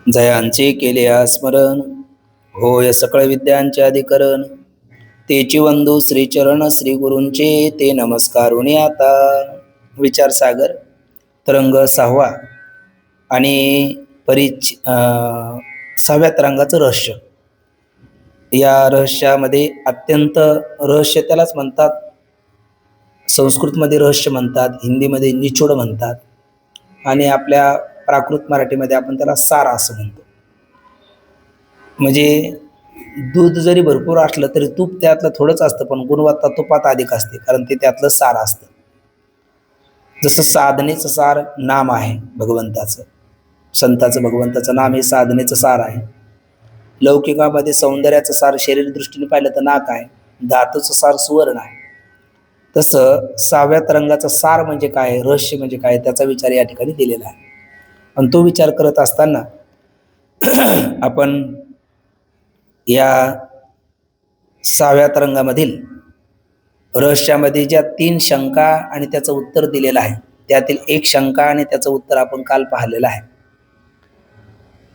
जयांचे केले स्मरण, होय सकळ विद्यांचे अधिकरण. तेची वंदू श्रीचरण श्री गुरूंचे, ते नमस्कारुणी आता. विचारसागर तरंग 6वा आणि 6व्या तरंगाचं रहस्य. या रहस्यामध्ये अत्यंत रहस्य त्यालाच म्हणतात. संस्कृतमध्ये रहस्य म्हणतात, हिंदीमध्ये निचोड म्हणतात आणि आपल्या प्राकृत मराठीमध्ये आपण त्याला सार असं म्हणतो. म्हणजे दूध जरी भरपूर असलं तरी तूप त्यातलं थोडंच असतं, पण गुणवत्ता तुपात अधिक असते, कारण ते त्यातलं सार असतं. जसं साधनेचं सार नाम आहे भगवंताचं, संताचं भगवंताचं नाम हे साधनेचं सार आहे. लौकिकामध्ये सौंदर्याचं सार शरीर दृष्टीने पाहिलं तर नाक आहे, धातूचं सार सुवर्ण आहे. तसं 6व्या तरंगाचं सार म्हणजे काय, रहस्य म्हणजे काय, त्याचा विचार या ठिकाणी दिलेला आहे. आणि तो विचार करत असताना आपण या 6व्या तरंगामधील रहस्यामध्ये ज्या 3 शंका आणि त्याचं उत्तर दिलेलं आहे, त्यातील एक शंका आणि त्याचं उत्तर आपण काल पाहिलेलं आहे.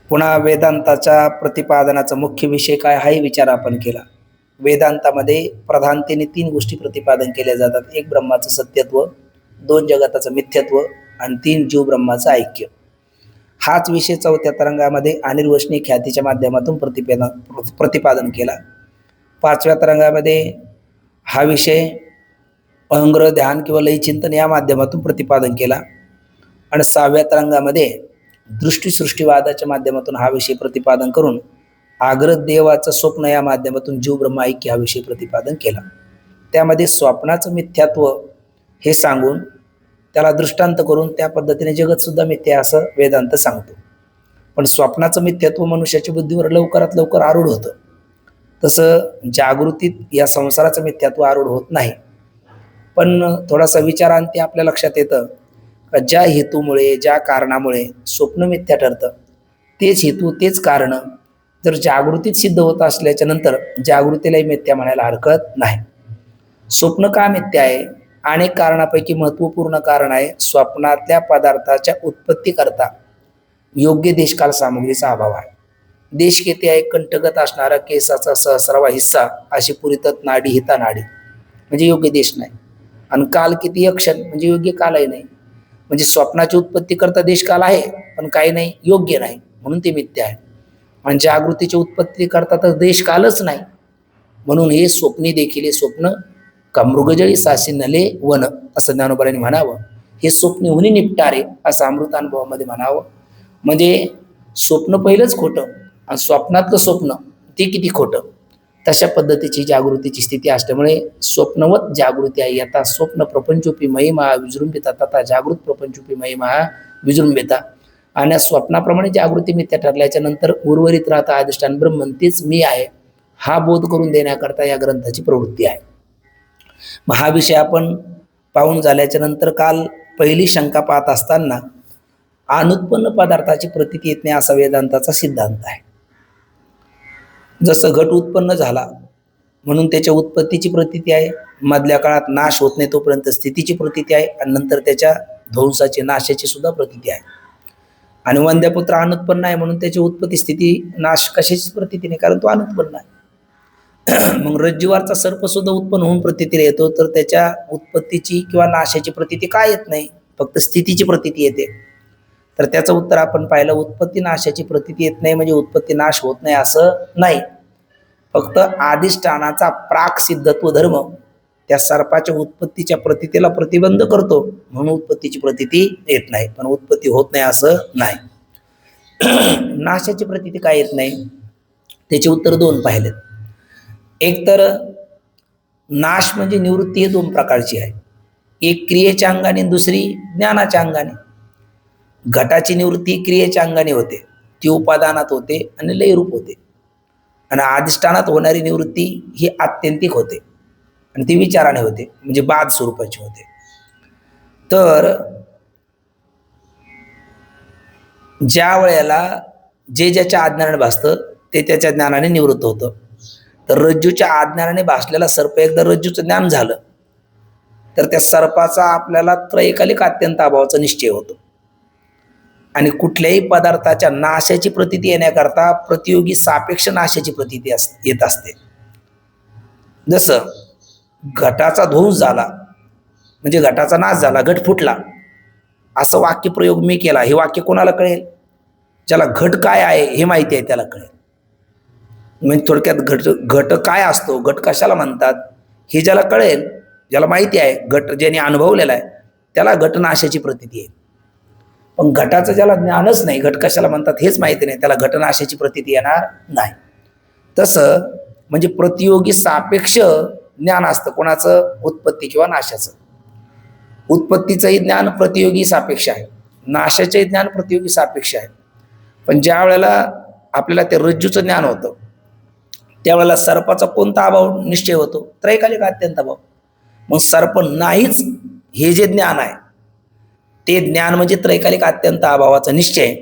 पुन्हा वेदांताच्या प्रतिपादनाचा मुख्य विषय काय हाही विचार आपण केला. वेदांतामध्ये प्रधानतेने 3 गोष्टी प्रतिपादन केल्या जातात. 1 ब्रह्माचं सत्यत्व, 2 जगताचं मिथ्यत्व आणि 3 जीव ब्रह्माचं ऐक्य. हाच विषय 4थ्या तरंगामध्ये अनिर्वचनीय ख्यातीच्या माध्यमातून प्रतिपादन केला. 5व्या तरंगामध्ये हा विषय अंग्र ध्यान किंवा लय चिंतन या माध्यमातून प्रतिपादन केला. आणि 6व्या तरंगामध्ये दृष्टीसृष्टीवादाच्या माध्यमातून हा विषय प्रतिपादन करून आग्रह देवाचं स्वप्न या माध्यमातून जीव ब्रह्म ऐक्य हा विषय प्रतिपादन केला. त्यामध्ये स्वप्नाचं मिथ्यात्व हे सांगून त्याला दृष्टांत करून त्या पद्धतीने जगत सुद्धा मिथ्या असं वेदांत सांगतो. पण स्वप्नाचं मिथ्यात्व मनुष्याच्या बुद्धीवर लवकरात लवकर आरूढ होतं. तसं जागृतीत या संसाराचं मिथ्यात्व आरूढ होत नाही. पण थोडासा विचारांती आपल्या लक्षात येतं का ज्या हेतूमुळे, ज्या कारणामुळे स्वप्न मिथ्या ठरतं, तेच हेतू तेच कारण जर जागृतीत सिद्ध होत असल्याच्या नंतर जागृतीलाही मिथ्या म्हणायला हरकत नाही. स्वप्न का मिथ्या आहे? अनेक कारणापैकी महत्त्वपूर्ण कारण आहे स्वप्नातल्या पदार्थाच्या उत्पत्ती करता योग्य देशकाल सामग्रीचा अभाव आहे. देश किती आहे? कंठगत असणारा केसाचा सहस्रावा हिस्सा, अशी पुरितत नाडी हिता नाडी, म्हणजे योग्य देश नाही. आणि काल किती? अक्षण, म्हणजे योग्य कालही नाही. म्हणजे स्वप्नाची उत्पत्ती करता देशकाल आहे, पण काही नाही, योग्य नाही, म्हणून ते मिथ्या आहे. आणि जागृतीची उत्पत्ती करता तर देशकालच नाही, म्हणून हे स्वप्नी देखील हे स्वप्न का मृगजळी सासी नले वन, असं ज्ञानोबांनी म्हणावं. हे स्वप्नी हुनी निपटारे, असं अमृतानुभवामध्ये म्हणावं. म्हणजे स्वप्न पहिलंच खोटं आणि स्वप्नातलं स्वप्न ते किती खोटं. तशा पद्धतीची जागृतीची स्थिती असल्यामुळे स्वप्नवत जागृती आहे. यथा स्वप्न प्रपंचोपी महिमा विजृंभिता तथा जागृत प्रपंचोपी महिमा विजृंभिता. आणि स्वप्नाप्रमाणे जागृती मिथ्या ठरल्याच्या नंतर उर्वरित राहता अधिष्ठान ब्रह्मन, तेच मी आहे, हा बोध करून देण्याकरता या ग्रंथाची प्रवृत्ती आहे. मग हा विषय आपण पाहून झाल्याच्या नंतर काल पहिली शंका पाहत असताना अनुत्पन्न पदार्थाची प्रतीती येत नाही असा वेदांताचा सिद्धांत आहे. जसं घट उत्पन्न झाला म्हणून त्याच्या उत्पत्तीची प्रतीती आहे, मधल्या काळात नाश होत नाही तोपर्यंत स्थितीची प्रतीती आहे, आणि नंतर त्याच्या ध्वंसाची नाशाची सुद्धा प्रतीती आहे. आणि वंद्यपुत्र अनुत्पन्न आहे म्हणून त्याची उत्पत्ती स्थिती नाश कशाचीच प्रतीती नाही, कारण तो अनुत्पन्न आहे. मग रज्जुवारचा सर्प सुद्धा उत्पन्न होऊन प्रतीतीला येतो, तर त्याच्या उत्पत्तीची किंवा नाशाची प्रतीती काय येत नाही, फक्त स्थितीची प्रतीती येते. तर त्याचं उत्तर आपण पाहिलं, उत्पत्ती नाशाची प्रतीती येत नाही म्हणजे उत्पत्ती नाश होत नाही असं नाही. फक्त अधिष्ठानाचा प्राक सिद्धत्व धर्म त्या सर्पाच्या उत्पत्तीच्या प्रतीतीला प्रतिबंध करतो, म्हणून उत्पत्तीची प्रतीती येत नाही, पण उत्पत्ती होत नाही असं नाही. नाशाची प्रतीती काय येत नाही, त्याचे उत्तर 2 पाहिलेत. एक तर नाश म्हणजे निवृत्ती हे 2 प्रकारची आहे. एक क्रियेच्या अंगाने, दुसरी ज्ञानाच्या अंगाने. घटाची निवृत्ती क्रियेच्या अंगाने होते, ती उपादानात होते आणि लयरूप होते. आणि अधिष्ठानात होणारी निवृत्ती ही आत्यंतिक होते आणि ती विचाराने होते, म्हणजे बाद स्वरूपाची होते. तर ज्या वेळेला जे ज्याच्या आज्ञानाने भासतं ते त्याच्या ज्ञानाने निवृत्त होतं. तर रज्जूच्या आज्ञानाने भासलेला सर्प एकदा रज्जूचं ज्ञान झालं तर त्या सर्पाचा आपल्याला त्रयकालिक अत्यंत अभावाचा निश्चय होतो. आणि कुठल्याही पदार्थाच्या नाशाची प्रतीती येण्याकरता प्रतियोगी सापेक्ष नाशाची प्रतीती येत असते. जसं घटाचा ध्वंस झाला म्हणजे घटाचा नाश झाला, घट फुटला, असं वाक्यप्रयोग मी केला, हे वाक्य कोणाला कळेल? ज्याला घट काय आहे हे माहिती आहे त्याला कळेल. म्हणजे थोडक्यात घट काय असतो, घट कशाला म्हणतात हे ज्याला कळेल, ज्याला माहिती आहे, घट ज्याने अनुभवलेला आहे त्याला घटनाशाची प्रतीती आहे. पण घटाचं ज्याला ज्ञानच नाही, घट कशाला म्हणतात हेच माहिती नाही, त्याला घटनाशाची प्रतीती येणार नाही. तसं म्हणजे प्रतियोगी सापेक्ष ज्ञान असतं कोणाचं? उत्पत्ती किंवा नाशाचं. उत्पत्तीचंही ज्ञान प्रतियोगी सापेक्ष आहे, नाशाचंही ज्ञान प्रतियोगी सापेक्ष आहे. पण ज्या वेळेला आपल्याला ते रज्जूचं ज्ञान होतं त्यावेळेला सर्पाचा कोणता अभाव निश्चय होतो? त्रैकालिक अत्यंत अभाव. मग सर्प नाहीच हे जे ज्ञान आहे ते ज्ञान म्हणजे त्रैकालिक अत्यंत अभावाचा निश्चय,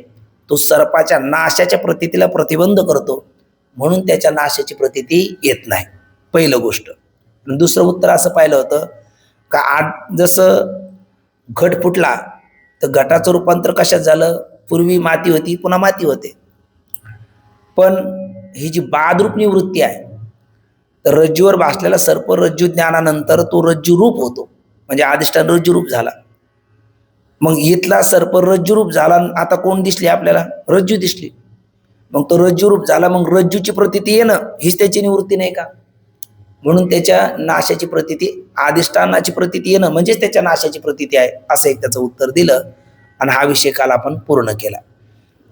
तो सर्पाच्या नाशाच्या प्रतीतीला प्रतिबंध करतो, म्हणून त्याच्या नाशाची प्रतीती येत नाही. पहिलं गोष्ट. दुसरं उत्तर असं पाहिलं होतं का जसं घट फुटला तर घटाचं रूपांतर कशात झालं? पूर्वी माती होती, पुन्हा माती होते. पण ही जी बादरूप निवृत्ती आहे, तर रज्जूवर भासलेला सर्प रज्जू ज्ञानानंतर तो रज्जू रूप होतो, म्हणजे अधिष्ठान रज्जू रूप झाला. मग इथला सर्प रज्जू रूप झाला, आता कोण दिसली आपल्याला? रज्जू दिसली. मग तो रज्जू रूप झाला, मग रज्जूची प्रतीती येणं हीच त्याची निवृत्ती नाही का? म्हणून त्याच्या नाशाची प्रतीती, अधिष्ठानाची प्रतीती येणं म्हणजेच त्याच्या नाशाची प्रतीती आहे, असं एक त्याचं उत्तर दिलं. आणि हा विषय काल आपण पूर्ण केला.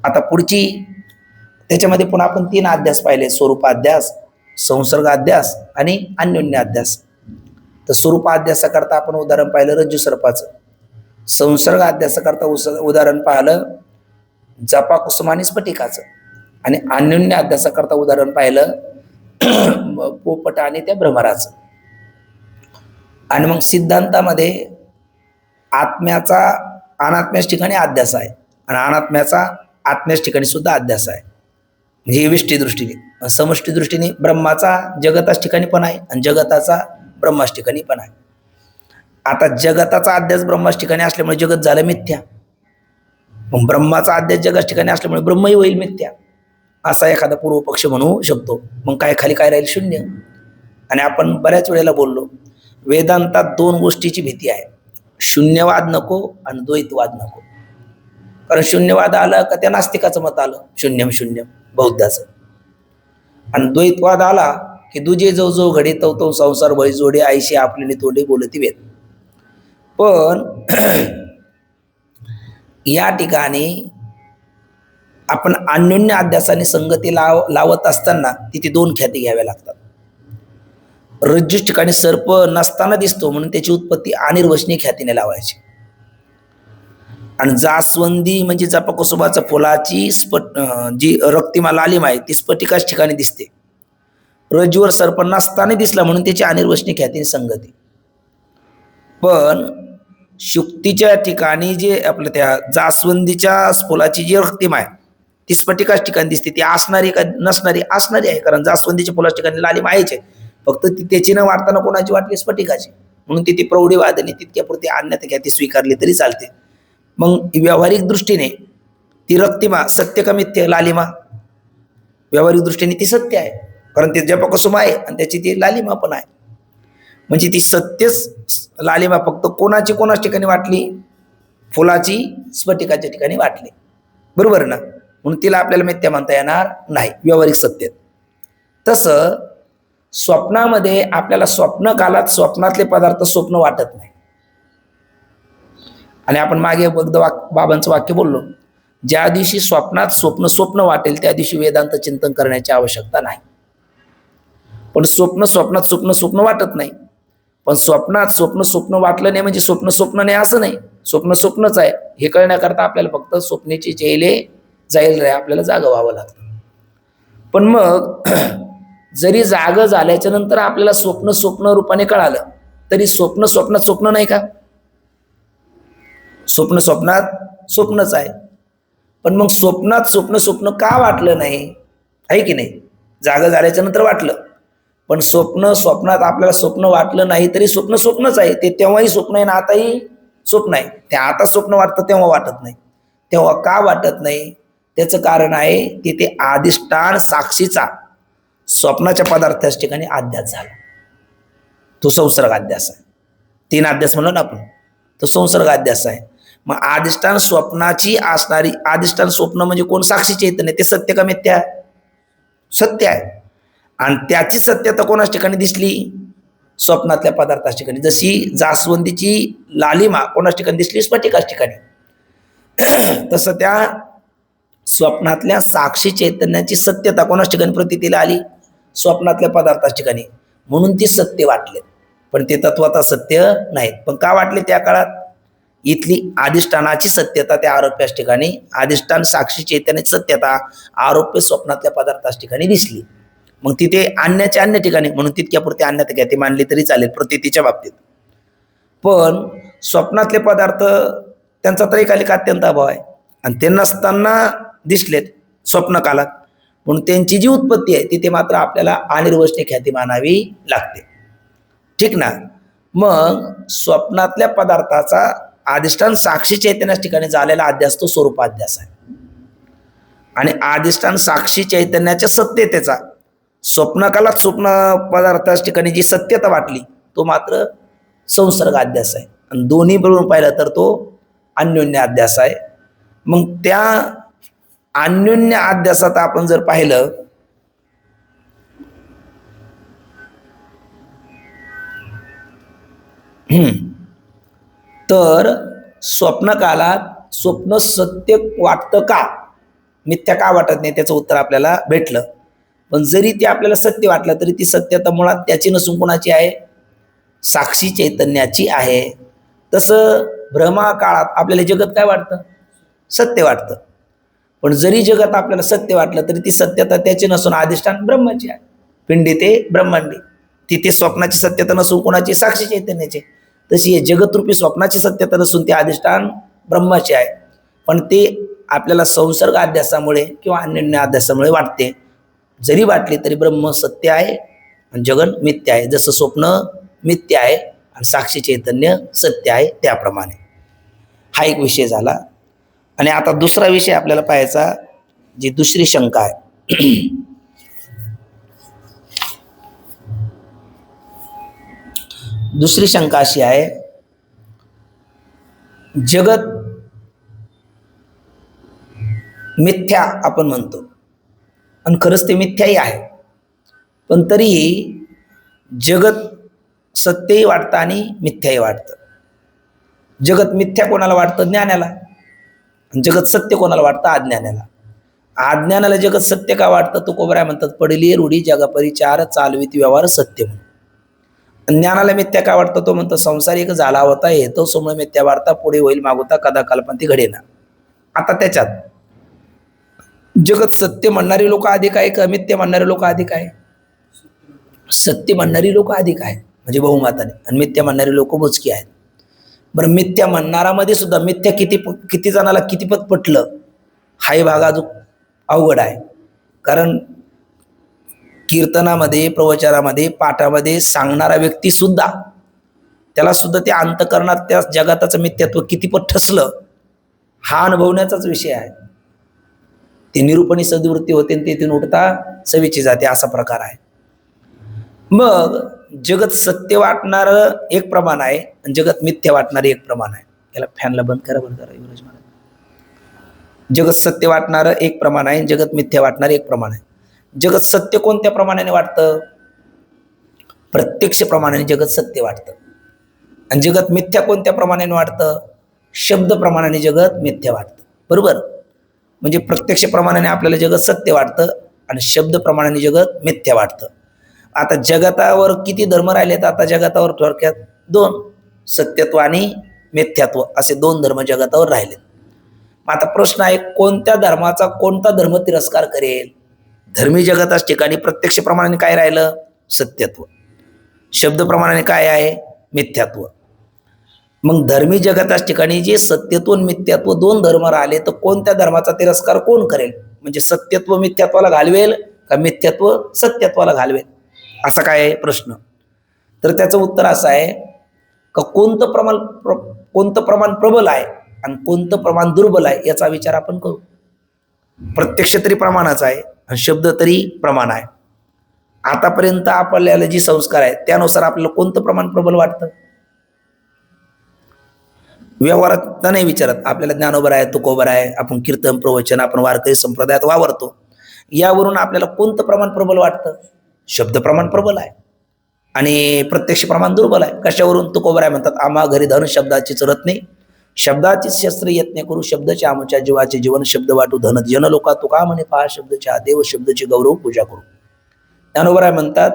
आता पुढची त्याच्यामध्ये पुन्हा आपण 3 अध्यास पाहिले: स्वरूपाध्यास, संसर्गाध्यास आणि अन्योन्य अध्यास. तर स्वरूपाध्यासाकरता आपण उदाहरण पाहिलं रज्जू सर्पाचं, संसर्ग अध्यासाकरता उदाहरण पाहिलं जपा कुसुमानी स्फटिकाचं, आणि अन्योन्य अध्यासाकरता उदाहरण पाहिलं पोपट आणि त्या भ्रमराचं. आणि मग सिद्धांतामध्ये आत्म्याचा अनात्म्याच ठिकाणी अध्यास आहे आणि अनात्म्याचा आत्म्याच ठिकाणी सुद्धा अध्यास आहे, म्हणजे विष्टी दृष्टीने. समष्टी दृष्टीने ब्रह्माचा जगताच ठिकाणी पण आहे आणि जगताचा ब्रह्माच ठिकाणी पण आहे. आता जगताचा अध्यास ब्रह्माच ठिकाणी असल्यामुळे जगत झालं मिथ्या, मग ब्रह्माचा अध्यास जगाच ठिकाणी असल्यामुळे ब्रह्मही होईल मिथ्या, असा एखादा पूर्व पक्ष म्हणू शकतो. मग काय खाली काय राहील? शून्य. आणि आपण बऱ्याच वेळेला बोललो वेदांतात 2 गोष्टीची भीती आहे: शून्यवाद नको आणि द्वैतवाद नको. कारण शून्यवाद आला का त्या नास्तिकाचं मत आलं, शून्यम शून्यम बौद्धाचं, आणि द्वैतवाद आला की दुजे जो जो घडी तव तो संसार बळी जोडे, आईशी आपली तोंडे बोलती वेद. पण या ठिकाणी आपण अन्योन्य अध्यासाने संगती लावत असताना तिथे 2 ख्याती घ्याव्या लागतात. रज्जू ठिकाणी सर्प नसताना दिसतो म्हणून त्याची उत्पत्ती अनिर्वचनीय ख्यातीने लावायची. आणि जास्वंदी म्हणजे जपाकुसुमाच्या फुलाची जी रक्तिमा लालिमा आहे ती स्फटिकाच ठिकाणी दिसते. रज्जूवर सर्प नसताना दिसला म्हणून त्याची अनिर्वचनीय ख्यातीने संगती. पण शुक्तीच्या ठिकाणी जे आपलं त्या जास्वंदीच्या फुलाची जी रक्तिमा आहे ती स्फटिकाच ठिकाणी दिसते. ती असणारी का नसणारी? असणारी आहे, कारण जास्वंदीच्या फुलाच्या ठिकाणी लालिमा आहेच, फक्त ती त्याची न वाटताना कोणाची वाटली? स्फटिकाची. म्हणून ती प्रौढी वादने तितक्यापुरती अन्यथा ख्याती स्वीकारली तरी चालते. मग व्यावहारिक दृष्टीने ती रक्तिमा सत्य का मिथ्य? लालिमा. व्यावहारिक दृष्टीने ती सत्य आहे, कारण ते जपकुसुम आहे आणि त्याची ती लालिमा पण आहे. म्हणजे ती सत्यच लालिमा फक्त कोणाची कोणाच्या ठिकाणी वाटली? फुलाची स्फटिकाच्या ठिकाणी वाटली, बरोबर ना? म्हणून तिला आपल्याला मिथ्या म्हणता येणार नाही, व्यावहारिक सत्य. तसं स्वप्नामध्ये आपल्याला स्वप्न कालात स्वप्नातले पदार्थ स्वप्न वाटत नाही. आणि आपण मागे बाबांचं वाक्य बोललो, ज्या दिवशी स्वप्नात स्वप्न वाटेल त्या दिवशी वेदांत चिंतन करण्याची आवश्यकता नाही. पण स्वप्नात स्वप्न वाटत नाही. पण स्वप्नात स्वप्न वाटलं नाही म्हणजे स्वप्न नाही असं नाही, स्वप्नच आहे हे कळण्याकरता आपल्याला फक्त स्वप्नेची जाईल रे आपल्याला जागं व्हावं लागतं. पण मग जरी जागं झाल्याच्या नंतर आपल्याला स्वप्न रूपाने कळालं तरी स्वप्नात स्वप्न नाही का? स्वप्नात स्वप्नच आहे. पण मग स्वप्नात स्वप्न का वाटलं नाही? आहे की नाही? जागं झाल्याच्या नंतर वाटलं, पण स्वप्नात आपल्याला स्वप्न वाटलं नाही तरी स्वप्नच आहे. ते तेव्हाही स्वप्न आहे ना आताही स्वप्न आहे. ते आता स्वप्न वाटतं तेव्हा वाटत नाही, तेव्हा का वाटत नाही? त्याचं कारण आहे तिथे अधिष्ठान साक्षीचा स्वप्नाच्या पदार्थाच्या ठिकाणी अध्यास झाला. तो संसर्ग अध्यास आहे. 3 अध्यास म्हणलो ना आपण, तो संसर्ग अध्यास आहे. मग अधिष्ठान स्वप्नाची असणारी, अधिष्ठान स्वप्न म्हणजे कोण? साक्षी चैतन्य. ते सत्य का मिथ्या? सत्य आहे. आणि त्याची सत्यता कोणाच ठिकाणी दिसली? स्वप्नातल्या पदार्थाच्या ठिकाणी. जशी जास्वंदीची लालिमा कोणाच ठिकाणी दिसली? स्फटिकाच्या ठिकाणी. तसं त्या स्वप्नातल्या साक्षी चैतन्याची सत्यता कोणाच ठिकाणी प्रतीतीला आली? स्वप्नातल्या पदार्थाच्या ठिकाणी. म्हणून ती सत्य वाटले, पण ते तत्वता सत्य नाहीत. पण का वाटले त्या काळात? इथली अधिष्ठानाची सत्यता त्या आरोप्याच्या ठिकाणी, अधिष्ठान साक्षी चैतन्याची सत्यता आरोप्य स्वप्नातल्या पदार्थाच्या ठिकाणी दिसली. मग तिथे आणण्याच्या अन्य ठिकाणी, म्हणून तितक्यापुरती अन्यथ ख्याती मानली तरी चालेल प्रतीतीच्या बाबतीत. पण स्वप्नातले पदार्थ त्यांचा त्रैकालिक अत्यंत अभाव आहे आणि ते नसताना दिसलेत स्वप्न कालात, म्हणून त्यांची जी उत्पत्ती आहे तिथे मात्र आपल्याला अनिर्वचनीय ख्याती मानावी लागते. ठीक ना? मग स्वप्नातल्या पदार्थाचा अधिष्ठान साक्षी चैतन्याच्या ठिकाणी झालेला अध्यास तो स्वरूपाध्यास आहे. आणि अधिष्ठान साक्षी चैतन्याच्या सत्यतेचा स्वप्नकालात स्वप्न पदार्थाच्या ठिकाणी जी सत्यता वाटली तो मात्र संसर्ग अध्यास आहे. आणि दोन्ही मिळून पाहिलं तर तो अन्योन्य अध्यास आहे. मग त्या अन्योन्य अध्यासात आपण जर पाहिलं तर स्वप्नकालात स्वप्न सत्य वाटतं का? मिथ्या का वाटत नाही? त्याचं उत्तर आपल्याला भेटलं. पण जरी ते आपल्याला सत्य वाटलं तरी ती सत्यता मुळात त्याची नसून कोणाची आहे? साक्षी चैतन्याची आहे. तसं भ्रमा काळात आपल्याला जगत काय वाटतं? सत्य वाटतं. पण जरी जगत आपल्याला सत्य वाटलं तरी ती सत्यता त्याची नसून अधिष्ठान ब्रह्माची आहे. पिंडी ते ब्रह्मांडी, तिथे स्वप्नाची सत्यता नसून कोणाची? साक्षी चैतन्याची. तशी जगतरूपी स्वप्नाची सत्यता नसून ते अधिष्ठान ब्रह्माचे आहे. पण ते आपल्याला संसर्ग अध्यासामुळे किंवा अन्योन्य अध्यासामुळे वाटते. जरी वाटली तरी ब्रह्म सत्य आहे आणि जगन मिथ्य आहे. जसं स्वप्न मिथ्य आहे आणि साक्षी चैतन्य सत्य आहे त्याप्रमाणे. हा एक विषय झाला. आणि आता दुसरा विषय आपल्याला पाहायचा, जी दुसरी शंका आहे. दुसरी शंका अशी आहे, जगत मिथ्या आपण म्हणतो आणि खरंच ते मिथ्याही आहे, पण तरीही जगत सत्यही वाटतं आणि मिथ्याही वाटतं. जगत मिथ्या कोणाला वाटतं? ज्ञानाला. आणि जगत सत्य कोणाला वाटतं? अज्ञानाला. अज्ञानाला जगत सत्य का वाटतं? तो कोबऱ्या म्हणतात, पडली रूढी जगापरी चार चालवीत व्यवहार सत्य म्हणून. ज्ञानाला मिथ्या का वाटतं? तो म्हणतो संसारिक झाला होता येतो समोर मिथ्या वार्ता, पुढे होईल मागवता कदा कल्पंती घडेना. आता त्याच्यात जगत सत्य म्हणणारी लोक अधिक आहे का मिथ्या म्हणणारे लोक अधिक आहे? सत्य म्हणणारी लोक अधिक आहे म्हणजे बहुमताने, आणि मिथ्या म्हणणारी लोक मोजकी आहेत. बरं, मिथ्या म्हणणारामध्ये सुद्धा मिथ्या किती जणाला कितीपत पटलं हाही भाग अजून अवघड आहे. कारण कीर्तनामध्ये, प्रवचनामध्ये, पाठामध्ये सांगणारा व्यक्ती सुद्धा त्याला सुद्धा त्या अंतःकरणात त्या जगाताचं मिथ्यात्व कितीपत ठसलं हा अनुभवण्याचाच विषय आहे. ती निरूपणी सद्वृत्ती होते आणि तेथून उठता सवीची जाते, असा प्रकार आहे. मग जगत सत्य वाटणार एक प्रमाण आहे आणि जगत मिथ्या वाटणारे एक प्रमाण आहे. याला फॅनला बंद करा बरं जरा युवराज महाराज. जगत सत्य वाटणार एक प्रमाण आहे, जगत मिथ्या वाटणार एक प्रमाण आहे. जगत सत्य कोणत्या प्रमाणाने वाटतं? प्रत्यक्ष प्रमाणाने जगत सत्य वाटतं. आणि जगत मिथ्या कोणत्या प्रमाणाने वाटतं? शब्द प्रमाणाने जगत मिथ्या वाटतं. बरोबर? म्हणजे प्रत्यक्ष प्रमाणाने आपल्याला जगत सत्य वाटतं आणि शब्द प्रमाणाने जगत मिथ्या वाटतं. आता जगतावर किती धर्म राहिलेत? आता जगतावर थोडक्यात 2, सत्यत्व आणि मिथ्यात्व असे 2 धर्म जगतावर राहिलेत. मग आता प्रश्न आहे, कोणत्या धर्माचा कोणता धर्म तिरस्कार करेल? धर्मी जगताच ठिकाणी प्रत्यक्ष प्रमाणाने काय राहिलं? सत्यत्व. शब्द प्रमाणाने काय आहे? मिथ्यात्व. मग धर्मी जगताच ठिकाणी जे सत्यत्व आणि मिथ्यात्व 2 धर्म राहिले, तर कोणत्या धर्माचा तिरस्कार कोण करेल? म्हणजे सत्यत्व मिथ्यात्वाला घालवेल का मिथ्यात्व सत्यत्वाला घालवेल, असा काय आहे प्रश्न. तर त्याचं उत्तर असं आहे का कोणतं प्रमाण प्रबल आहे आणि कोणतं प्रमाण दुर्बल आहे याचा विचार आपण करू. प्रत्यक्ष तरी प्रमाणाचा आहे आणि शब्द तरी प्रमाण आहे. आतापर्यंत आपल्याला जी संस्कार आहे त्यानुसार आपल्याला कोणतं प्रमाण प्रबल वाटतं? व्यवहारात नाही विचारत, आपल्याला ज्ञानोबर आहे, तुकोबर आहे, आपण कीर्तन प्रवचन, आपण वारकरी संप्रदायात वावरतो, यावरून आपल्याला कोणतं प्रमाण प्रबल वाटतं? शब्द प्रमाण प्रबल आहे आणि प्रत्यक्ष प्रमाण दुर्बल आहे. कशावरून? तुकोबर आहे म्हणतात, आम्हा घरी धन शब्दाची चरत नाही, शब्दाची शस्त्र यत्न करू, शब्दाचे आमच्या जीवाचे जीवन, शब्द वाटू धन जन लोका, तुका म्हणे पहा शब्दच्या देव, शब्दची गौरव पूजा करू. ज्ञानोबर आहे म्हणतात,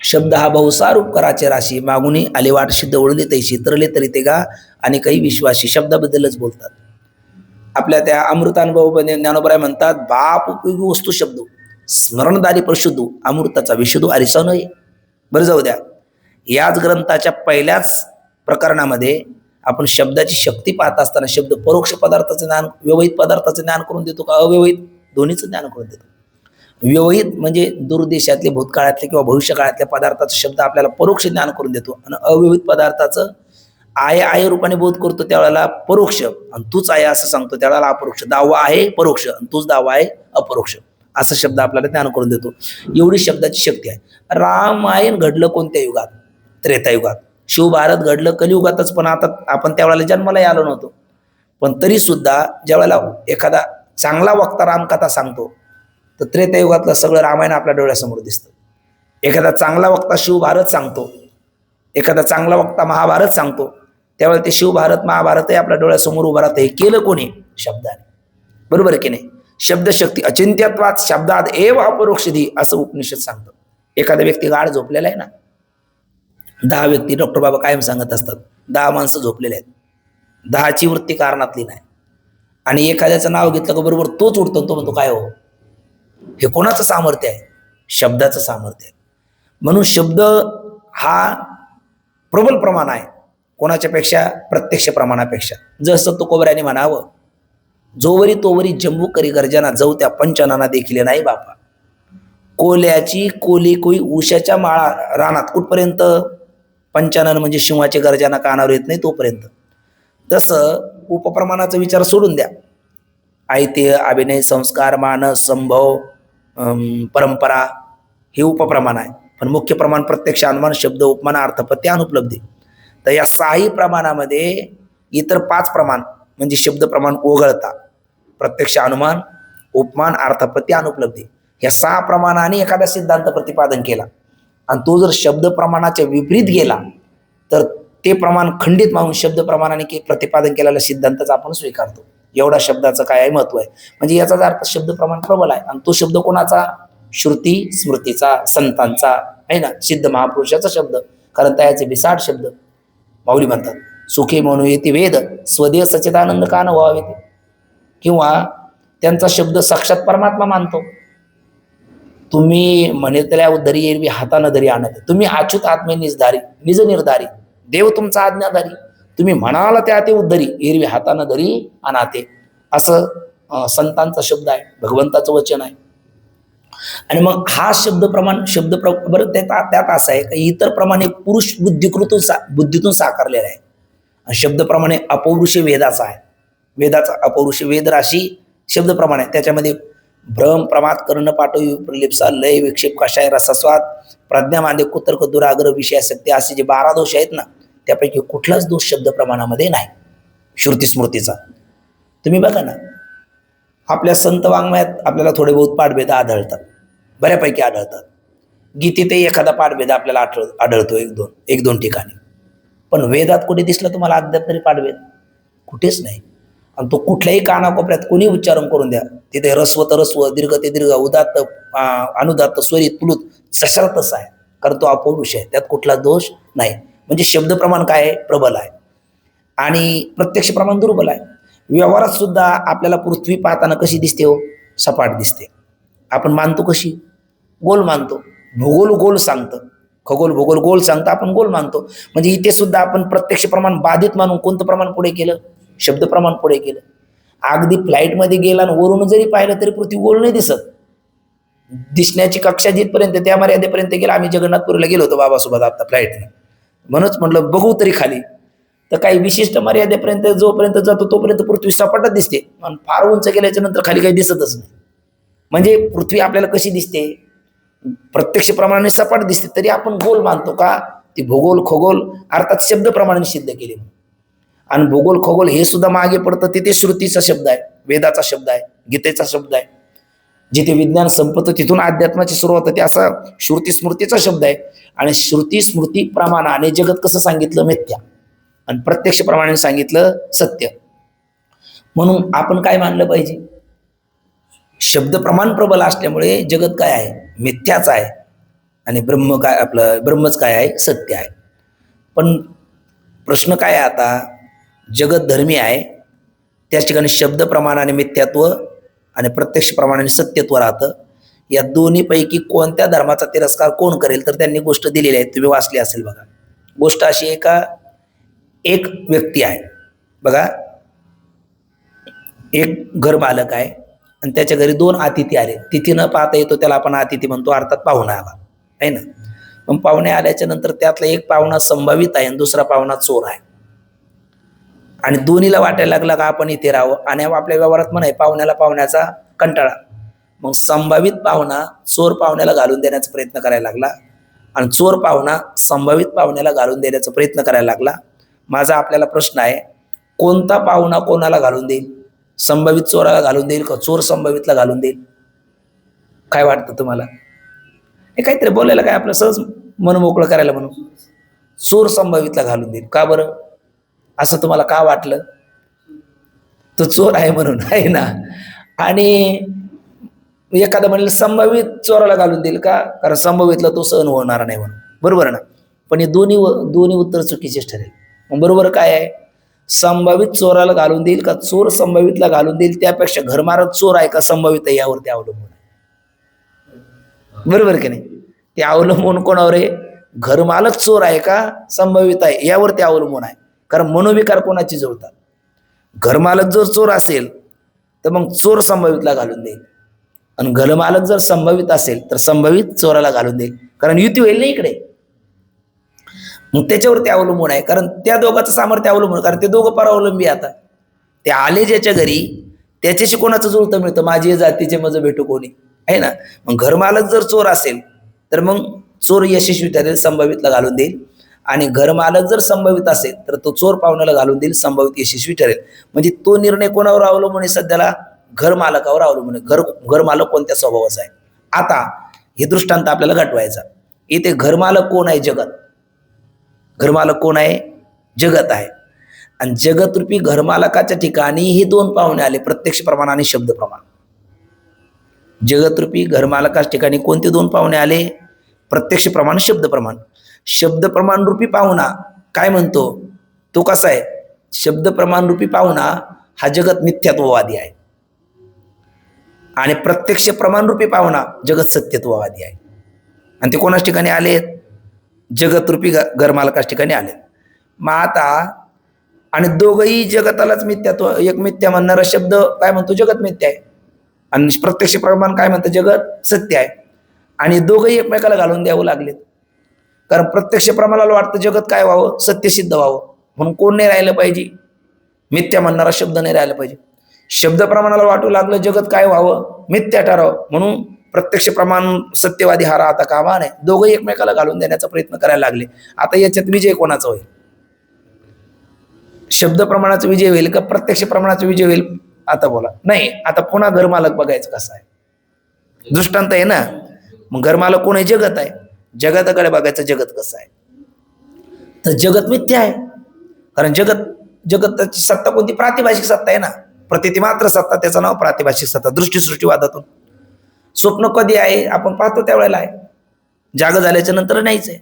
शब्द हा बहुसार उपकाराचे राशी, मागुनी आले वाट सिद्ध ओळले तैशी, तरले तरी ते गा आणि काही विश्वासी. शब्दाबद्दलच बोलतात. आपल्या त्या अमृतानुभव ज्ञानोबर म्हणतात, बाप उपयोगी वस्तू शब्द, स्मरणदारी प्रशुद्ध, अमृताचा विशुद्ध अरिसा नये. बरं, जाऊ द्या. याच ग्रंथाच्या पहिल्याच प्रकरणामध्ये आपण शब्दाची शक्ती पाहत असताना शब्द परोक्ष पदार्थाचं ज्ञान, व्यवहित पदार्थाचं ज्ञान करून देतो का अव्यवहित? दोन्हीचं ज्ञान करून देतो. व्यवहित म्हणजे दूरदेशातले, भूतकाळातले किंवा भविष्यकाळातल्या पदार्थाचा शब्द आपल्याला परोक्ष ज्ञान करून देतो आणि अव्यवहित पदार्थाचं आय रूपाने बोध करतो त्यावेळेला परोक्ष, आणि तूच आहे असं सांगतो त्यावेळेला अपरोक्ष. दावा आहे परोक्ष आणि तूच दावा आहे अपरोक्ष, असा शब्द आपल्याला ज्ञान करून देतो. एवढी शब्दाची शक्ती आहे. रामायण घडलं कोणत्या युगात? त्रेतायुगात. शिवभारत घडलं कलियुगातच, पण आता आपण त्यावेळेला जन्मालाही आलो नव्हतो. पण तरी सुद्धा ज्यावेळेला एखादा चांगला वक्ता रामकथा सांगतो तर त्रेतायुगातलं सगळं रामायण आपल्या डोळ्यासमोर दिसतं. एखादा चांगला वक्ता शिवभारत सांगतो, एखादा चांगला वक्ता महाभारत सांगतो, त्यावेळेला ते शिवभारत महाभारतही आपल्या डोळ्यासमोर उभं राहतं. हे केलं कोणी? शब्दाने. बरोबर की नाही? शब्दशक्ती अचिंत्यत्वात शब्दात एव अपरोक्षधी असं उपनिषद सांगतं. एखादा व्यक्ती गाढ झोपलेला आहे ना, 10 व्यक्ती डॉक्टर बाबा कायम सांगत असतात, 10 माणसं झोपलेले आहेत, 10ची वृत्ती कारणातली नाही, आणि एखाद्याचं नाव घेतलं का बरोबर तोच उठतो, तो म्हणतो काय हो? हे कोणाचं सामर्थ्य आहे? शब्दाचं सामर्थ्य आहे. म्हणून शब्द हा प्रबल प्रमाण आहे कोणाच्या पेक्षा? प्रत्यक्ष प्रमाणापेक्षा. जसं तो कोबऱ्याने म्हणावं, जोवरी तोवरी जंबू करी गर्जना, जाऊ त्या पंचनाना देखील नाही बापा. कोल्याची कोली कोई उशाच्या माळा रानात, कुठपर्यंत? पंचानन म्हणजे शिवाचे गर्जना कानावर येत नाही तोपर्यंत. तसं उपप्रमाणाचा विचार सोडून द्या. आयते, अभिनय, संस्कार, मानस, संभव, परंपरा हे उपप्रमाण आहे. पण मुख्य प्रमाण प्रत्यक्ष अनुमान, शब्द, उपमान, अर्थपत्ती, अनुपलब्धी. तर या 6ही प्रमाणामध्ये इतर 5 प्रमाण म्हणजे शब्द प्रमाण वगळता प्रत्यक्ष अनुमान, उपमान, अर्थपत्ती, अनुपलब्धी या 6 प्रमाणाने एखादा सिद्धांत प्रतिपादन केला आणि तो जर शब्द प्रमाणाच्या विपरीत गेला तर ते प्रमाण खंडित मानून शब्द प्रमाणाने प्रतिपादन केलेला सिद्धांतच आपण स्वीकारतो. एवढा शब्दाचं काय महत्व आहे. म्हणजे याचा अर्थ शब्द प्रमाण प्रबल आहे. आणि तो शब्द कोणाचा? श्रुती स्मृतीचा, संतांचा आहे ना, सिद्ध महापुरुषाचा शब्द. कारण त्याचे बिसाड शब्द माऊली म्हणतात, सुखे म्हणू येते वेद, स्वदेह सच्चिदानंद का न व्हावे ते. किंवा त्यांचा शब्द साक्षात परमात्मा मानतो. तुम्ही म्हणेतल्या उद्धरी एरवी हातानं धरी आणत, तुम्ही अच्युत आत्मे निजधारी निज निर्धारी, देव तुमचा आज्ञाधारी, तुम्ही म्हणाला त्या ते उद्धरी एरवी हातानं धरी अनाते, असं संतांचा शब्द आहे, भगवंताचं वचन आहे. आणि मग हा शब्द प्रमाण बरं त्यात असं आहे की इतर प्रमाणे पुरुष बुद्धीतून साकारलेला आहे. शब्दप्रमाणे अपौरुष वेदाचा आहे. वेदाचा अपौरुष वेद राशी शब्दप्रमाण आहे. त्याच्यामध्ये भ्रम, प्रमाद, कर्ण, पाठव, प्रलिप्सा, लय, विक्षेप, कषाय, रसस्वाद, प्रज्ञा, मांदे, कुतर्क, दुराग्रह, विषयासक्ती असे जे 12 दोष आहेत ना, त्यापैकी कुठलाच दोष शब्द प्रमाणामध्ये नाही श्रुती स्मृतीचा. तुम्ही बघा ना, आपल्या संत वाङ्मयात आपल्याला थोडे बहुत पाठभेद आढळतात, बऱ्यापैकी आढळतात. गीतेतही एखादा पाठभेद आपल्याला आढळतो एक दोन ठिकाणी. पण वेदात कुठे दिसला तुम्हाला अद्याप तरी पाठभेद? कुठेच नाही. आणि तो कुठल्याही कानाकोपऱ्यात कोणी उच्चारण करून द्या, तिथे ह्रस्व तर ह्रस्व, दीर्घ ते दीर्घ, उदात्त अनुदात्त, स्वरित प्लुत सशाल तसा आहे. कारण तो अपौरुष आहे, त्यात कुठला दोष नाही. म्हणजे शब्द प्रमाण काय आहे? प्रबल आहे. आणि प्रत्यक्ष प्रमाण दुर्बल आहे. व्यवहारात सुद्धा आपल्याला पृथ्वी पाहताना कशी दिसते हो? सपाट दिसते. आपण मानतो कशी? गोल मानतो. भूगोल गोल सांगतं, खगोल भूगोल गोल सांगतं, आपण गोल मानतो. म्हणजे इथे सुद्धा आपण प्रत्यक्ष प्रमाण बाधित मानून कोणतं प्रमाण पुढे केलं? शब्द प्रमाण पुढे केलं. अगदी फ्लाईटमध्ये गेला आणि वरून जरी पाहिलं तरी पृथ्वी गोल नाही दिसत. दिसण्याची कक्षा जिथपर्यंत त्या मर्यादेपर्यंत गेला. आम्ही जगन्नाथपुरीला गेलो होतो बाबासोबत आता फ्लाईटने, म्हणूनच म्हटलं बघू तरी खाली. तर काही विशिष्ट मर्यादेपर्यंत जोपर्यंत जातो तोपर्यंत पृथ्वी सपाटच दिसते, आणि फार उंच गेल्याच्या नंतर खाली काही दिसतच नाही. म्हणजे पृथ्वी आपल्याला कशी दिसते? प्रत्यक्ष प्रमाणाने सपाट दिसते, तरी आपण गोल मानतो का? ती भूगोल खगोल अर्थात शब्द प्रमाणे सिद्ध केले. आणि भूगोल खगोल हे सुद्धा मागे पडतं, तिथे श्रुतीचा शब्द आहे, वेदाचा शब्द आहे, गीतेचा शब्द आहे. जिथे विज्ञान संपतं तिथून अध्यात्माची सुरुवात होते, असा श्रुती स्मृतीचा शब्द आहे. आणि श्रुती स्मृती प्रमाणाने जगत कसं सांगितलं? मिथ्या. आणि प्रत्यक्ष प्रमाणे सांगितलं सत्य. म्हणून आपण काय मानलं पाहिजे? शब्द प्रमाण प्रबल असल्यामुळे जगत काय आहे? मिथ्याच आहे. आणि ब्रह्म काय, आपलं ब्रह्मच काय आहे? सत्य आहे. पण प्रश्न काय आहे आता? जगत धर्मी आहे, त्याच ठिकाणी शब्द प्रमाणाने मिथ्यात्व आणि प्रत्यक्ष प्रमाणाने सत्यत्व राहतं. या दोन्हीपैकी कोणत्या धर्माचा तिरस्कार कोण करेल? तर त्यांनी गोष्ट दिलेली आहे, तुम्ही वाचली असेल बघा. गोष्ट अशी आहे का, एक व्यक्ती आहे बघा, एक घर मालक आहे आणि त्याच्या घरी 2 अतिथी आले. तिथी न पाहता येतो त्याला आपण अतिथी म्हणतो, अर्थात पाहुणा आला आहे ना. मग पाहुणे आल्याच्या नंतर त्यातला एक पाहुणा संभावित आहे आणि दुसरा पाहुणा चोर आहे. आणि दोन्हीला वाटायला लागला का आपण इथे राहावं, आणि आपल्या व्यवहारात म्हणाय पाहुण्याला पाहुण्याचा कंटाळा. मग संभावित पाहुणा चोर पाहुण्याला घालून देण्याचा प्रयत्न करायला लागला, आणि चोर पाहुणा संभावित पाहुण्याला घालून देण्याचा प्रयत्न करायला लागला. माझा आपल्याला प्रश्न आहे, कोणता पाहुणा कोणाला घालून देईल? संभावित चोराला घालून देईल का चोर संभावितला घालून देईल? काय वाटतं तुम्हाला? हे काहीतरी बोलायला काय, आपलं सहज मन मोकळं करायला म्हणून चोर संभावितला घालून देईल. का बरं असं तुम्हाला का वाटलं? तो चोर आहे म्हणून, आहे ना. आणि एखादा म्हणेल संभावित चोराला घालून देईल का, कारण संभावितला तो सहन होणार नाही म्हणून, बरोबर ना. पण हे दोन्ही उत्तर चुकीचेच ठरेल. मग बरोबर काय आहे? संभावित चोराला घालून देईल का चोर संभावितला घालून देईल, त्यापेक्षा घरमालक चोर आहे का संभावित आहे यावरती अवलंबून आहे, बरोबर की नाही. ते अवलंबून कोणावर आहे? घरमालक चोर आहे का संभावित आहे यावरती अवलंबून आहे. कारण मनोविकार कोणाची जुळतात? घरमालक जर चोर असेल तर मग चोर संभावितला घालून देईल, आणि घरमालक जर संभावित असेल तर संभावित चोराला घालून देईल, कारण युती होईल ना इकडे. मग त्याच्यावरती अवलंबून आहे, कारण त्या दोघांचं सामर्थ्य अवलंबून, कारण ते दोघं परावलंबी. आता ते आले ज्याच्या घरी त्याच्याशी कोणाचं जुळतं मिळतं? माझी जातीचे मज भेटू कोणी, आहे ना. मग घरमालक जर चोर असेल तर मग चोर यशस्वी ठरेल, संभावितला घालून देईल. आणि घरमालक जर संभावित असेल तर तो चोर पाहुण्याला घालून देईल, संभावित यशस्वी ठरेल. म्हणजे तो निर्णय कोणावर अवलंबून आहे? सध्याला घरमालकावर अवलंबून आहे. घरमालक कोणत्या स्वभावाचा आहे? आता हे दृष्टांत आपल्याला गाठवायचा. इथे घरमालक कोण आहे? जगत. घरमालक कोण आहे? जगत आहे. आणि जगतरूपी घरमालकाच्या ठिकाणी हे 2 पाहुणे आले, प्रत्यक्ष प्रमाण आणि शब्द प्रमाण. जगतरूपी घरमालकाच्या ठिकाणी कोणते 2 पाहुणे आले? प्रत्यक्ष प्रमाण, शब्द प्रमाण. शब्द प्रमाण रूपी पाहुणा काय म्हणतो? तो कसा आहे? शब्द प्रमाण रूपी पाहुणा हा जगत मिथ्यात्ववादी आहे, आणि प्रत्यक्ष प्रमाण रूपी पाहुणा जगत सत्यत्ववादी आहे. आणि ते कोणाच ठिकाणी आले? जगतरूपी घरमालकाच्या ठिकाणी आले. मग आता आणि दोघंही जगतालाच मिथ्यात्व, एक मिथ्या म्हणणारा शब्द काय म्हणतो? जगत मिथ्या आहे. आणि प्रत्यक्ष प्रमाण काय म्हणतं? जगत सत्य आहे. आणि दोघंही एकमेकाला घालून द्यावं लागलेत, कारण प्रत्यक्ष प्रमाणाला वाटतं जगत काय व्हावं? सत्य सिद्ध व्हावं. म्हणून कोण नाही राहिलं पाहिजे? मिथ्या म्हणणारा शब्द नाही राहिला पाहिजे. शब्द प्रमाणाला वाटू लागलं जगत काय व्हावं? मिथ्या ठरावं. म्हणून प्रत्यक्ष प्रमाण सत्यवादी हा राहता कामा नये. दोघंही एकमेकाला घालून देण्याचा प्रयत्न करायला लागले. आता याच्यात विजय कोणाचा होईल? शब्द प्रमाणाचा विजय होईल का प्रत्यक्ष प्रमाणाचा विजय होईल? आता बोला. नाही, आता पुन्हा घरमालक बघायचं कसा आहे. दृष्टांत आहे ना. मग घरमालक कोण आहे? जगत आहे. जगताकडे बघायचं, जगत कसं आहे? तर जगत मिथ्या आहे, कारण जगताची सत्ता कोणती? प्रातिभाषिक सत्ता आहे ना. प्रतिती मात्र सत्ता, त्याचं नाव प्रातिभाषिक सत्ता. दृष्टीसृष्टीवादातून स्वप्न कधी आहे? आपण पाहतो त्यावेळेला आहे, जाग झाल्याच्या नंतर नाहीच आहे.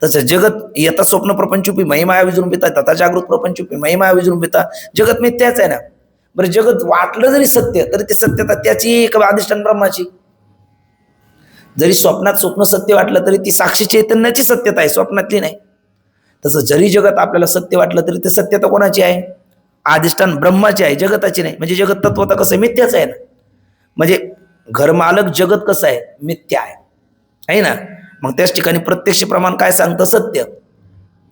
तसं जगत येता स्वप्न प्रपंचूपी महिमा विजृंभिता, तथा जागृत प्रपंचूपी महिमा विजृंभिता. जगत मिथ्याच आहे ना. बरं, जगत वाटलं जरी सत्य तरी ते सत्यता त्याची एक अधिष्ठान ब्रह्माची. जरी स्वप्नात स्वप्न सत्य वाटलं तरी ती साक्षी चैतन्याची सत्यता आहे, स्वप्नातली नाही. तसं जरी जगत आपल्याला सत्य वाटलं तरी ते सत्यता कोणाची आहे? अधिष्ठान ब्रह्माची आहे, जगताची नाही. म्हणजे जगत तत्वता कसं आहे? मिथ्याच आहे ना. म्हणजे घरमालक जगत कसं आहे? मिथ्या आहे ना. मग त्याच ठिकाणी प्रत्यक्ष प्रमाण काय सांगतं? सत्य.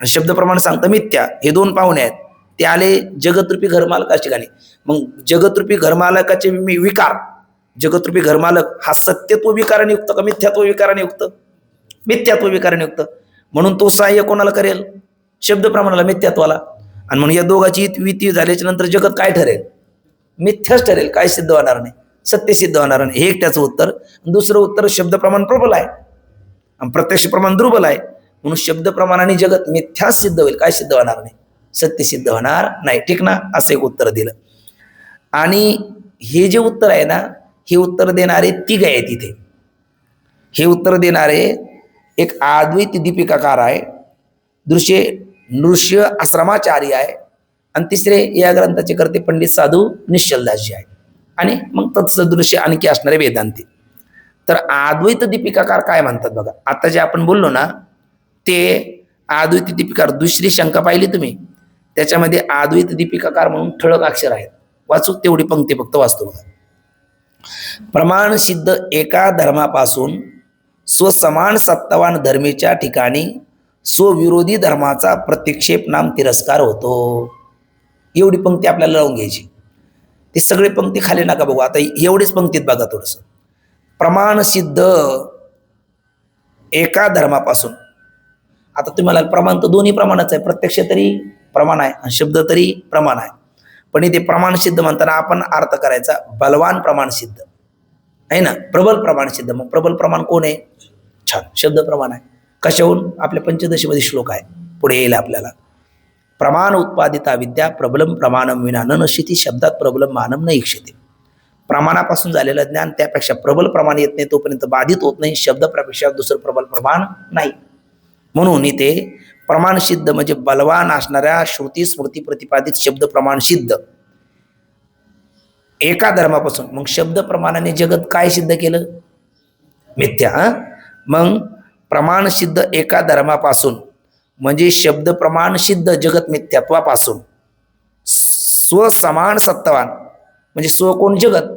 आणि शब्द प्रमाण सांगतं मिथ्या. हे दोन पाहुणे आहेत, ते आले जगतरूपी घरमालकाच्या ठिकाणी. मग जगतरूपी घरमालकाचे विकार, जगतरूपी घरमालक हा सत्यत्व विकाराने युक्त का मिथ्यात्व विकाराने युक्त? मिथ्यात्व विकाराने युक्त. म्हणून तो सहाय्य कोणाला करेल? शब्द प्रमाणाला, मिथ्यात्वाला. आणि म्हणून या दोघांची युती झाल्याच्या नंतर जगत काय ठरेल? मिथ्याच ठरेल. काय सिद्ध होणार नाही? सत्य सिद्ध होणार नाही. हे एक त्याचं उत्तर. दुसरं उत्तर, शब्द प्रमाण प्रबल आहे आणि प्रत्यक्ष प्रमाण दुर्बल आहे, म्हणून शब्द प्रमाणाने जगत मिथ्या सिद्ध होईल. काय सिद्ध होणार नाही? सत्य सिद्ध होणार नाही. ठीक ना? असं एक उत्तर दिलं. आणि हे जे उत्तर आहे ना, हे उत्तर देणारे तिघ आहेत इथे. हे उत्तर देणारे एक अद्वैत दीपिकाकार आहे, दुसरे नृष्य आश्रमाचार्य आहे, आणि तिसरे या ग्रंथाचे करते पंडित साधू निश्चलदासजी आहे, आणि मग तत्सदृश्य आणखी असणारे वेदांती. तर अद्वैत दीपिकाकार काय म्हणतात बघा. आता जे आपण बोललो ना, ते अद्वैत दीपिकाकार, दुसरी शंका पाहिली तुम्ही, त्याच्यामध्ये अद्वैत दीपिकाकार म्हणून ठळक अक्षर आहेत. वाचू तेवढी पंक्ती फक्त वाचतो बघा. प्रमाण सिद्ध एका धर्मापासून स्वसमान सत्तावान धर्मीच्या ठिकाणी स्वविरोधी धर्माचा प्रतिक्षेप नाम तिरस्कार होतो. एवढी पंक्ती आपल्याला लावून घ्यायची. ते सगळे पंक्ती खाली नका बघू, आता एवढीच पंक्तीत बघा थोडस. प्रमाण सिद्ध एका धर्मापासून. आता तुम्हाला प्रमाण तर दोन्ही प्रमाणाच आहे, प्रत्यक्ष तरी प्रमाण आहे आणि शब्द तरी प्रमाण आहे. पण इथे प्रमाण सिद्ध म्हणताना आपण अर्थ करायचा बलवान प्रमाण सिद्ध आहे ना, प्रबल प्रमाण सिद्ध. मग प्रबल प्रमाण कोण आहे? छान, शब्द प्रमाण आहे. कशाहून? आपल्या पंचदशीमध्ये श्लोक आहे, पुढे येईल आपल्याला. प्रमाण उत्पादिता विद्या प्रबलम प्रमाणम विना न नशिती शब्दात प्रबलम मानम न इक्षते. प्रमाणापासून झालेलं ज्ञान त्यापेक्षा प्रबल प्रमाण येत नाही, तोपर्यंत बाधित होत नाही. शब्दापेक्षा दुसरं प्रबल प्रमाण नाही. म्हणून इथे प्रमाण सिद्ध म्हणजे बलवान असणाऱ्या श्रुती स्मृती प्रतिपादित शब्द प्रमाण सिद्ध एका धर्मापासून. मग शब्द प्रमाणाने जगत काय सिद्ध केलं? मिथ्या. मग प्रमाण सिद्ध एका धर्मापासून म्हणजे शब्द प्रमाण सिद्ध जगत मिथ्यात्वापासून स्वसमान सत्तावान म्हणजे स्व कोण? जगत.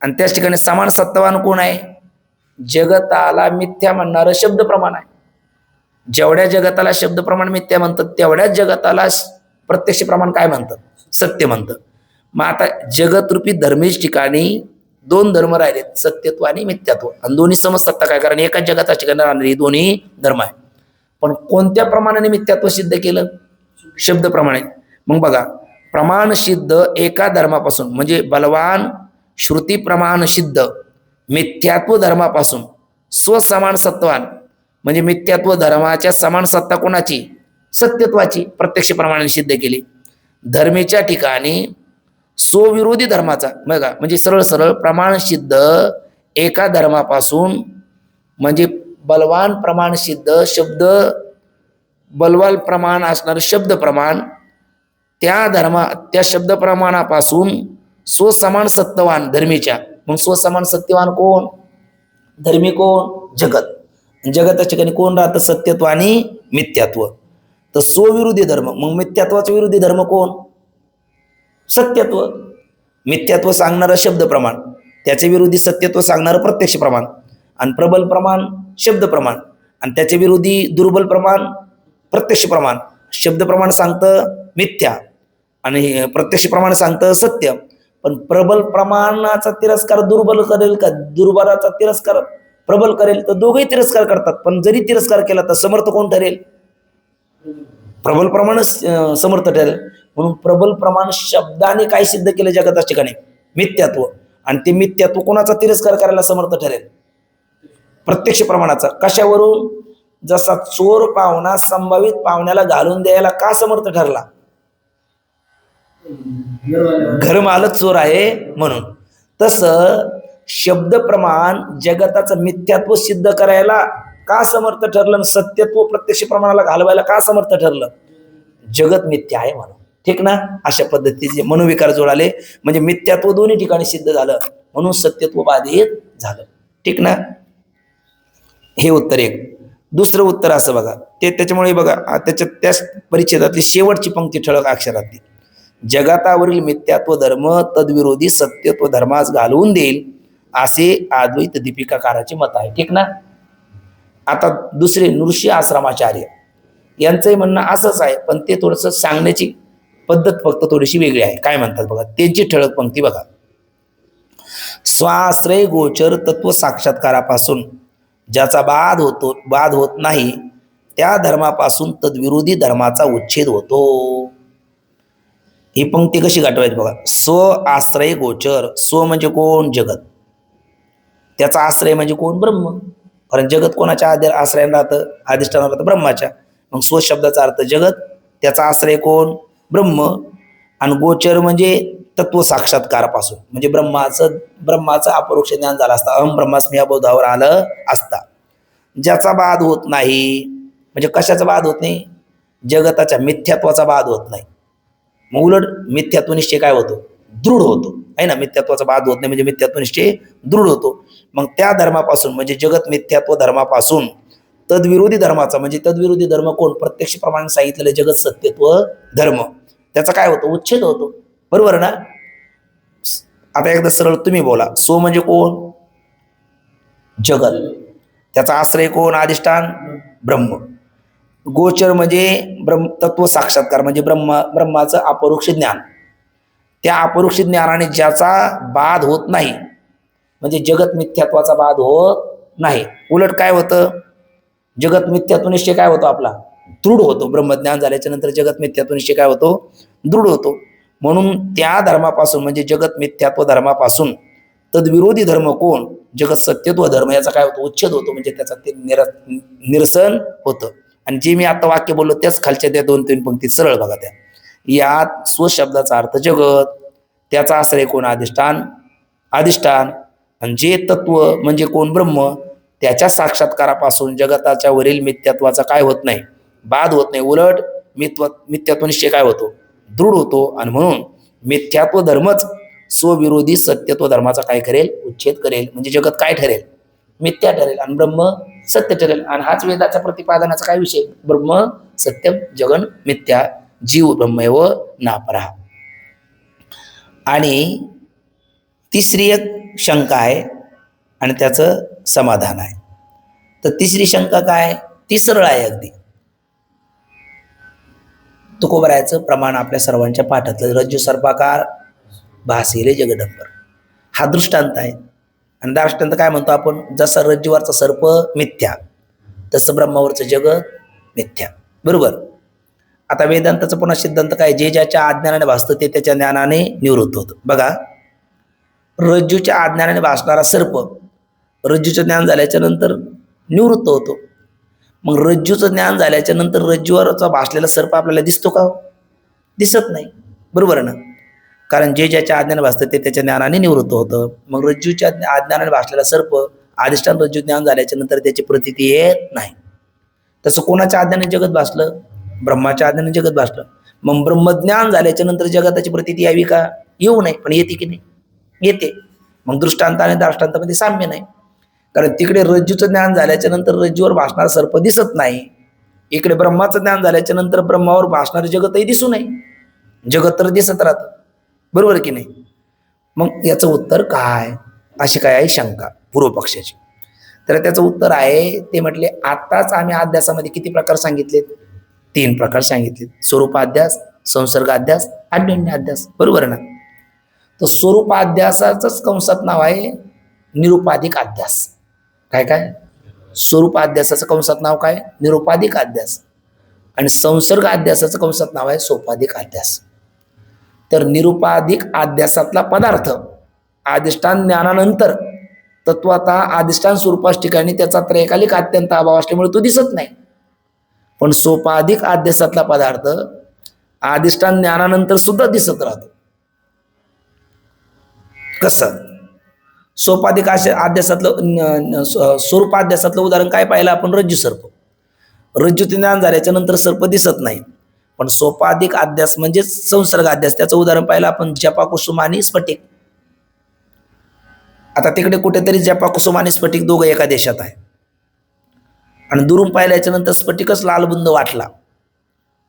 आणि त्याच ठिकाणी समान सत्तावान कोण आहे? जगताला मिथ्या म्हणणारं शब्द प्रमाण आहे. जेवढ्या जगताला शब्द प्रमाण मिथ्या म्हणतात, तेवढ्याच जगताला प्रत्यक्ष प्रमाण काय म्हणतात? सत्य म्हणतात. मग आता जगतरूपी धर्मीच ठिकाणी दोन धर्म राहिले, सत्यत्व आणि मिथ्यात्व, आणि दोन्ही समसत्ता काय? कारण एकाच जगाच्या ठिकाणी राहणारे दोन्ही धर्म आहे. पण कोणत्या प्रमाणाने मिथ्यात्व सिद्ध केलं? शब्द प्रमाणे. मग बघा, प्रमाण सिद्ध एका धर्मापासून म्हणजे बलवान श्रुती प्रमाण सिद्ध मिथ्यात्व धर्मापासून स्वसमान सत्वान म्हणजे मिथ्यात्व धर्माच्या समान सत्ता कोणाची? सत्यत्वाची. प्रत्यक्ष प्रमाणाने सिद्ध केली. धर्मेच्या ठिकाणी स्वविरोधी धर्माचा बघा, म्हणजे सरळ सरळ प्रमाण सिद्ध एका धर्मापासून म्हणजे बलवान प्रमाण सिद्ध शब्द बलवान प्रमाण असणारं शब्द प्रमाण त्या शब्द प्रमाणापासून स्वसमान सत्यवान धर्मीच्या. मग स्वसमान सत्यवान कोण? धर्मी कोण? जगत. जगताच्या ठिकाणी कोण राहतं? सत्यत्व आणि मिथ्यात्व. तर स्वविरोधी धर्म, मग मिथ्यात्वाचा विरोधी धर्म कोण? सत्यत्व. मिथ्यात्व सांगणारं शब्द प्रमाण, त्याचे विरोधी सत्यत्व सांगणारं प्रत्यक्ष प्रमाण, आणि प्रबल प्रमाण शब्द प्रमाण, आणि त्याचे विरोधी दुर्बल प्रमाण प्रत्यक्ष प्रमाण. शब्द प्रमाण सांगतं मिथ्या आणि प्रत्यक्ष प्रमाण सांगतं सत्य. पण प्रबल प्रमाणाचा तिरस्कार दुर्बल करेल का दुर्बलाचा तिरस्कार प्रबल करेल? तर दोघेही तिरस्कार करतात. पण जरी तिरस्कार केला तर समर्थ कोण ठरेल? प्रबल प्रमाणच समर्थ ठरेल. म्हणून प्रबल प्रमाण शब्दाने काय सिद्ध केलं जगाच्या ठिकाणी? मिथ्यात्व. आणि ते मिथ्यात्व कोणाचा तिरस्कार करायला समर्थ ठरेल? प्रत्यक्ष प्रमाणाचा. कशावरून? जसा चोर पाहुणा संभावित पाहुण्याला घालून द्यायला का समर्थ ठरला? घरमालक चोर आहे म्हणून. तसं शब्द प्रमाण जगताचं मिथ्यात्व सिद्ध करायला का समर्थ ठरलं? सत्यत्व प्रत्यक्ष प्रमाणाला घालवायला का समर्थ ठरलं? जगत मिथ्या आहे म्हणून. ठीक ना? अशा पद्धतीचे मनोविकार जोडाले म्हणजे मिथ्यात्व दोन्ही ठिकाणी सिद्ध झालं, म्हणून सत्यत्व बाधित झालं. ठीक ना? हे उत्तर एक. दुसरं उत्तर असं बघा, त्याच्यामुळे बघा त्याच परिच्छेदातली शेवटची पंक्ती ठळक अक्षरातली. जगतावरील मिथ्यात्व धर्म तद्विरोधी सत्यत्व धर्मास घालवून देईल असे अद्वैत दीपिकाकाराचे मत आहे. ठीक ना? आता दुसरे नृष्य आश्रमाचार्य. यांचंही म्हणणं असंच आहे, पण ते थोडंसं सांगण्याची पद्धत फक्त थोडीशी वेगळी आहे. काय म्हणतात बघा, त्यांची ठळक पंक्ती बघा. स्वाश्रय गोचर तत्व साक्षात्कारापासून ज्याचा बाध होत नाही, त्या धर्मापासून तद्विरोधी धर्माचा उच्छेद होतो. ही पंक्ती कशी गाठवायची बघा. स्व आश्रय गोचर. स्व म्हणजे कोण? जगत. त्याचा आश्रय म्हणजे कोण? ब्रह्म. कारण जगत कोणाच्या आश्रयाने राहतं? अधिष्ठानावर राहतं ब्रह्माच्या. मग स्व शब्दाचा अर्थ जगत, त्याचा आश्रय कोण? ब्रह्म. आणि गोचर म्हणजे तत्व साक्षात्कारापासून, म्हणजे ब्रह्माचं अपरोक्ष ज्ञान झालं असता, अहम ब्रह्मास्मी या बोधावर आलं असता. ज्याचा बाध होत नाही, म्हणजे कशाचा बाध होत नाही? जगताच्या मिथ्यात्वाचा बाध होत नाही. मग उलट मिथ्यात्व निश्चय काय होतो? दृढ होतो, आहे ना. मिथ्यात्वाचा बाध होत नाही म्हणजे मिथ्यात्व निश्चय दृढ होतो. मग त्या धर्मापासून, म्हणजे जगत मिथ्यात्व धर्मापासून तद्विरोधी धर्माचा, म्हणजे तद्विरोधी धर्म कोण? प्रत्यक्ष प्रमाणे सांगितलेलं जगत सत्यत्व धर्म, त्याचा काय होतो? उच्छेद होतो. बरोबर ना? आता एकदा सरळ तुम्ही बोला. सो म्हणजे कोण? जगत. त्याचा आश्रय कोण? अधिष्ठान ब्रह्म. गोचर म्हणजे तत्व साक्षात्कार, म्हणजे ब्रह्माचं अपरोक्ष ज्ञान. त्या अपरोक्ष ज्ञानाने ज्याचा बाध होत नाही, म्हणजे जगत मिथ्यात्वाचा बाध होत नाही. उलट काय होतं? जगत मिथ्यात्व निश्चय काय होतो आपला? दृढ होतो. ब्रह्मज्ञान झाल्याच्या नंतर जगत मिथ्यात्व निश्चय काय होतो? दृढ होतो. म्हणून त्या धर्मापासून, म्हणजे जगत मिथ्यात्व धर्मापासून तद्विरोधी धर्म कोण? जगत सत्यत्व धर्म, याचा काय होतो? उच्छेद होतो, म्हणजे त्याचा ते निरसन होतं. आणि जे मी आता वाक्य बोललो त्याच खालच्या त्या 2-3 पंक्ती सरळ बघा. त्या यात स्वशब्दाचा अर्थ जगत, त्याचा आश्रय कोण? अधिष्ठान. आणि जे तत्व म्हणजे कोण? ब्रह्म. त्याच्या साक्षात्कारापासून जगताच्या वरील मिथ्यात्वाचा काय होत नाही? बाध होत नाही. उलट मिथ्यात्व निश्चय काय होतो? दृढ होतो. आणि म्हणून मिथ्यात्व धर्मच स्वविरोधी सत्यत्व धर्माचा काय करेल? उच्छेद करेल. म्हणजे जगत काय ठरेल? मिथ्या ठरेल आणि ब्रह्म सत्य ठरेल. आणि हाच वेदाच्या प्रतिपादनाचा काय विषय? ब्रह्म सत्यम जगन मिथ्या, जीव ब्रह्मैव नापरः. आणि तिसरी एक शंका आहे आणि त्याचं समाधान आहे. तर तिसरी शंका काय? ती सरळ आहे अगदी. तुकोबरायचं प्रमाण आपल्या सर्वांच्या पाठातलं, रज्जू सर्पाकार भासेले जगदंबर, हा दृष्टांत आहे. आणि दृष्टांत काय म्हणतो आपण? जसा रज्जूवरचा सर्प मिथ्या, तसं ब्रह्मावरचं जगत मिथ्या. बरोबर. आता वेदांताचा पुन्हा सिद्धांत काय? जे ज्याच्या अज्ञानाने भासतं ते त्याच्या ज्ञानाने निवृत्त होतं. बघा, रज्जूच्या अज्ञानाने भासणारा सर्प रज्जूचं ज्ञान झाल्याच्या नंतर निवृत्त होतो. मग रज्जूचं ज्ञान झाल्याच्या नंतर रज्जूवरचा भासलेला सर्प आपल्याला दिसतो का? दिसत नाही. बरोबर ना? कारण जे ज्याच्या अज्ञानाने भासतं ते त्याच्या ज्ञानाने निवृत्त होतं. मग रज्जूच्या अज्ञानाने भासलेला सर्प अधिष्ठान रज्जू ज्ञान झाल्याच्या नंतर त्याची प्रतीती येत नाही. तसं कोणाच्या अज्ञानाने जगत भासलं? ब्रह्माच्या अज्ञानाने जगत भासलं. मग ब्रह्मज्ञान झाल्याच्या नंतर जगताची प्रतीती यावी का? येऊ नये. पण येते की नाही? येते. मग दृष्टांत आणि दाष्टांतामध्ये साम्य नाही. कारण तिकडे रज्जूचं ज्ञान झाल्याच्या नंतर रज्जूवर भासणारा सर्प दिसत नाही. इकडे ब्रह्माचं ज्ञान झाल्याच्या नंतर ब्रह्मावर भासणारे जगतही दिसू नये. जगत तर दिसत राहतं. बरोबर की नाही? मग याचं उत्तर काय? अशी काय आहे शंका पूर्व पक्षाची. तर त्याचं उत्तर आहे, ते म्हटले आताच आम्ही अध्यासामध्ये किती प्रकार सांगितलेत? 3 प्रकार सांगितलेत. स्वरूपाध्यास, संसर्गाध्यास, अन्योन्य अध्यास. बरोबर ना? तर स्वरूपाध्यासाचंच कंसात नाव आहे निरुपाधिक अध्यास. काय? स्वरूपाध्यासाचं कंसात नाव काय? निरुपाधिक अध्यास. आणि संसर्ग अध्यासाचं कंसात नाव आहे सोपाधिक अध्यास. तर निरुपाधिक अध्यासातला पदार्थ अधिष्ठान ज्ञानानंतर तत्वतः अधिष्ठान स्वरूपास ठिकाणी त्याचा त्रैकालिक अत्यंत अभाव असल्यामुळे तो दिसत नाही. पण सोपाधिक अध्यासातला पदार्थ अधिष्ठान ज्ञानानंतर सुद्धा दिसत राहतो. कसं? सोपाधिक अध्यासातलं स्वरूपाध्यासातलं उदाहरण काय पाहिलं आपण? रज्जू सर्प. रज्जू ज्ञान झाल्याच्या नंतर सर्प दिसत नाही. पण सोपाधिक अध्यास म्हणजे संसर्ग अध्यास, त्याचं उदाहरण पाहिलं आपण जपा कुसुम आणि स्फटिक. आता तिकडे कुठेतरी जपा कुसुम आणि स्फटिक दोघं एका देशात आहे. आणि दुरून पाहिल्याच्या नंतर स्फटिकच लालबुंद वाटला.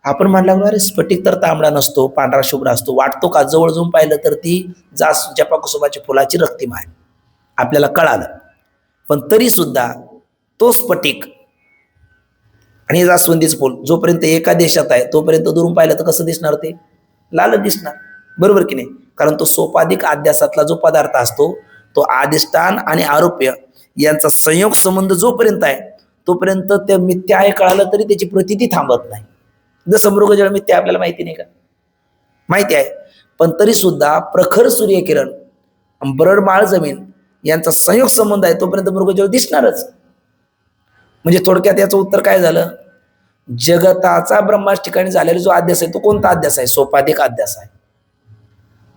आपण म्हणला अरे स्फटिक तर तांबडा नसतो, पांढरा शुभ्र असतो. वाटतो का? जवळ जाऊन पाहिलं तर ती जपा कुसुमाची फुलाची रक्तिमा आहे. आपल्याला कळालं. पण तरी सुद्धा तो स्फटिक आणि हे जास्वंदीचं फुल जोपर्यंत एका देशात आहे तोपर्यंत दुरून पाहिलं तर कसं दिसणार ते? लालच दिसणार, बरोबर की नाही? कारण तो सोपाधिक अध्यासातला जो पदार्थ असतो तो अधिष्ठान आणि आरोप्य यांचा संयोग संबंध जोपर्यंत आहे तोपर्यंत ते मिथ्या आहे कळालं तरी त्याची प्रतीती थांबत नाही. जसं मृगजळ मिथ्या आपल्याला माहिती नाही का? माहिती आहे, पण तरी सुद्धा प्रखर सूर्यकिरण बरडमाळ जमीन यांचा संयोग संबंध आहे तोपर्यंत मृगजळ दिसणारच. म्हणजे थोडक्यात याचं उत्तर काय झालं? जगताचा ब्रह्माच ठिकाणी झालेला जो अध्यास आहे तो कोणता अध्यास आहे? सोपाधिक अध्यास आहे.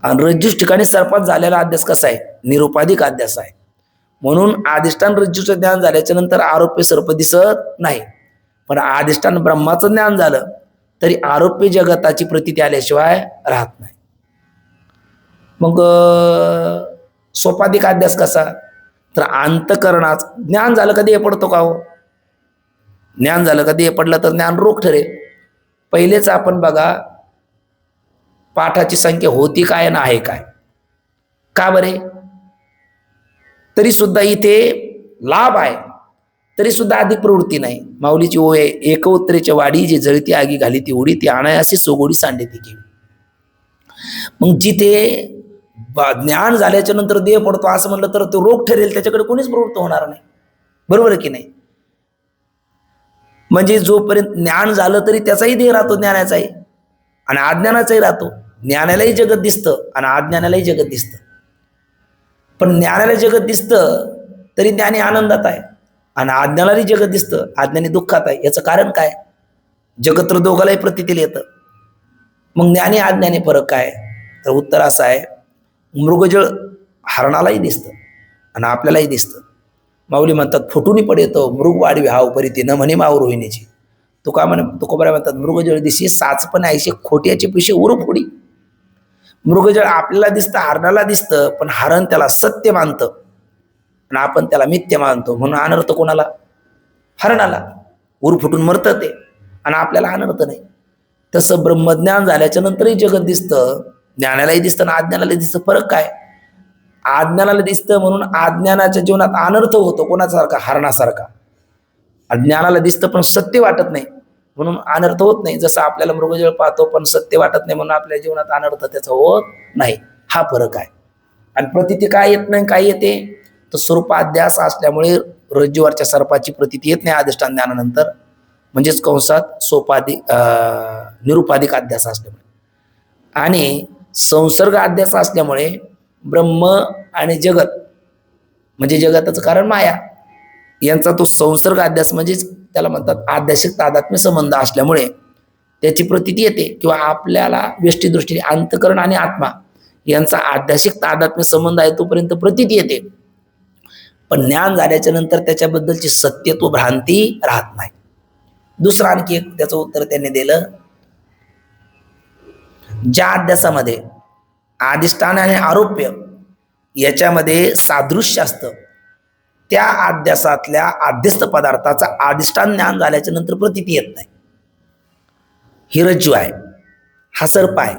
आणि रज्जूच ठिकाणी सर्पात झालेला अध्यास कसा आहे? निरुपाधिक अध्यास आहे. म्हणून अधिष्ठान रज्जूचं ज्ञान झाल्याच्या नंतर आरोप्य सर्प दिसत नाही, पण अधिष्ठान ब्रह्माचं ज्ञान झालं तरी आरोप्य जगताची प्रतीती आल्याशिवाय राहत नाही. मग सोपाधिक अध्यास कसा? तर अंतकरणाचं ज्ञान झालं कधी हे पडतो का हो? ज्ञान झालं कधी हे पडलं तर ज्ञान रोग ठरेल. पहिलेच आपण बघा पाठाची संख्या होती काय ना आहे काय, का बरे? तरी सुद्धा इथे लाभ आहे तरी सुद्धा अधिक प्रवृत्ती नाही. माऊलीची ओळ आहे, एक उत्तरेच्या वाडी जी जळती आगी घाली ती उडी ती अनायासी सोगोडी सांडे ती केली. मग जिथे ज्ञान झाल्याच्या नंतर देह पडतो असं म्हणलं तर तो रोग ठरेल, त्याच्याकडे कोणीच प्रवृत्त होणार नाही, बरोबर की नाही? म्हणजे जोपर्यंत ज्ञान झालं तरी त्याचाही देह राहतो, ज्ञानाचाही आणि अज्ञानाचाही राहतो. ज्ञानालाही जगत दिसतं आणि अज्ञानालाही जगत दिसतं. पण ज्ञानाला जगत दिसतं तरी ज्ञानी आनंदात आहे आणि अज्ञानालाही जगत दिसतं, अज्ञानी दुःखात आहे. याचं कारण काय? जगत तर दोघालाही प्रतीतील येतं. मग ज्ञानी अज्ञानी फरक काय? तर उत्तर असं आहे, मृगजळ हरणालाही दिसतं आणि आपल्यालाही दिसतं. माऊली म्हणतात फुटून पडेतो मृग वाढवी हाव परिती न म्हणे माव रोहिणीची. तुका म्हणे तुकोबरा म्हणतात मृगजळ दिशी साच पण ऐशे खोट्याचे पिशे उर फोडी. मृगजळ आपल्याला दिसतं, हरणाला दिसतं, पण हरण त्याला सत्य मानतं आणि आपण त्याला मिथ्य मानतो. म्हणून अनर्थ कोणाला? हरणाला. उर फुटून मरतं ते आणि आपल्याला अनर्थ नाही. तसं ब्रह्मज्ञान झाल्याच्या नंतरही जगत दिसतं, ज्ञानालाही दिसतं आणि अज्ञानालाही दिसतं. फरक काय? अज्ञानाला दिसतं म्हणून अज्ञानाच्या जीवनात अनर्थ होतो, कोणासारखा? हरणासारखा. अज्ञानाला दिसतं पण सत्य वाटत नाही म्हणून अनर्थ होत नाही. जसं आपल्याला मृगजळ पाहतो पण सत्य वाटत नाही म्हणून आपल्या जीवनात अनर्थ त्याचा होत नाही. हा फरक आहे. आणि प्रतीती काय येत नाही, काय येते? तर स्वरूपाध्यास असल्यामुळे रज्जूवरच्या सर्पाची प्रतीती येत नाही अधिष्ठान ज्ञानानंतर, म्हणजेच कंसात सोपाधिक निरुपाधिक अध्यास असल्यामुळे. आणि संसर्ग अध्यास असल्यामुळे ब्रह्म आणि जगत म्हणजे जगताचं कारण माया यांचा तो संसर्ग अध्यास म्हणजेच त्याला म्हणतात आध्यासिक तादात्म्य संबंध असल्यामुळे त्याची प्रतीती येते. किंवा आपल्याला व्यष्टी दृष्टीने अंतकरण आणि आत्मा यांचा आध्यासिक तादात्म्य संबंध आहे तोपर्यंत प्रतीती येते, पण ज्ञान झाल्याच्या नंतर त्याच्याबद्दलची सत्यत्व भ्रांती राहत नाही. दुसरं आणखी एक त्याचं उत्तर त्यांनी दिलं, ज्या अध्यासामध्ये अधिष्ठान आणि आरोप्य याच्यामध्ये सादृश्य असतं त्या अध्यासातल्या अध्यस्त पदार्थाचा अधिष्ठान ज्ञान झाल्याच्या नंतर प्रतीती येत नाही. ही रज्जू आहे, हा सर्प आहे.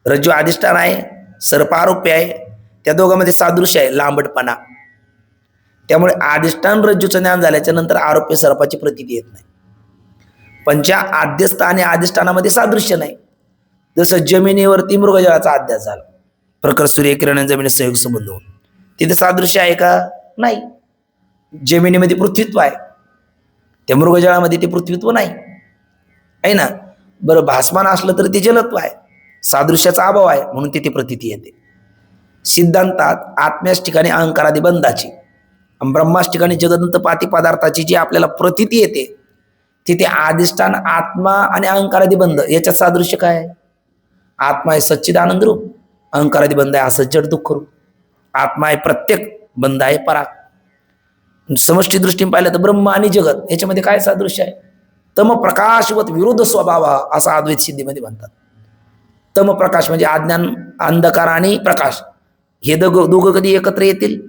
रज्जू अधिष्ठान आहे, सर्प आरोप्य आहे. त्या दोघांमध्ये सादृश्य आहे, लांबटपणा. त्यामुळे अधिष्ठान रज्जूचं ज्ञान झाल्याच्या नंतर आरोप्य सर्पाची प्रतीती येत नाही. पण ज्या अध्यस्त आणि अधिष्ठानामध्ये सादृश्य नाही, जसं जमिनीवरती मृगजळाचा अध्यास झाला, प्रखर सूर्यकिरण जमिनीत संयोग संबंध होऊन, तिथे सादृश्य आहे का? नाही. जमिनीमध्ये पृथ्वीत्व आहे, त्या मृगजळामध्ये ते पृथ्वीत्व नाही आहे ना. बरं, भासमान असलं तर ते जलत्व आहे, सादृश्याचा अभाव आहे म्हणून तिथे प्रतीती येते. सिद्धांतात आत्म्याच ठिकाणी अहंकारादी बंधाची, ब्रह्माच ठिकाणी जगदंत पाती पदार्थाची जी आपल्याला प्रतीती येते तिथे अधिष्ठान आत्मा आणि अहंकारादी बंध याच्यात सादृश्य काय आहे? आत्मा आहे सच्चिदानंद रूप, अहंकारादी बंध आहे असज्जड दुःख रूप. आत्मा आहे प्रत्येक, बंध आहे पराक. समष्टी दृष्टीने पाहिलं तर ब्रह्म आणि जगत याच्यामध्ये काय सादृश्य आहे? तम प्रकाशवत विरोध स्वभाव असा अद्वैत सिद्धीमध्ये म्हणतात. तम प्रकाश म्हणजे अज्ञान, अंधकार आणि प्रकाश हे दोघं कधी एकत्र येतील?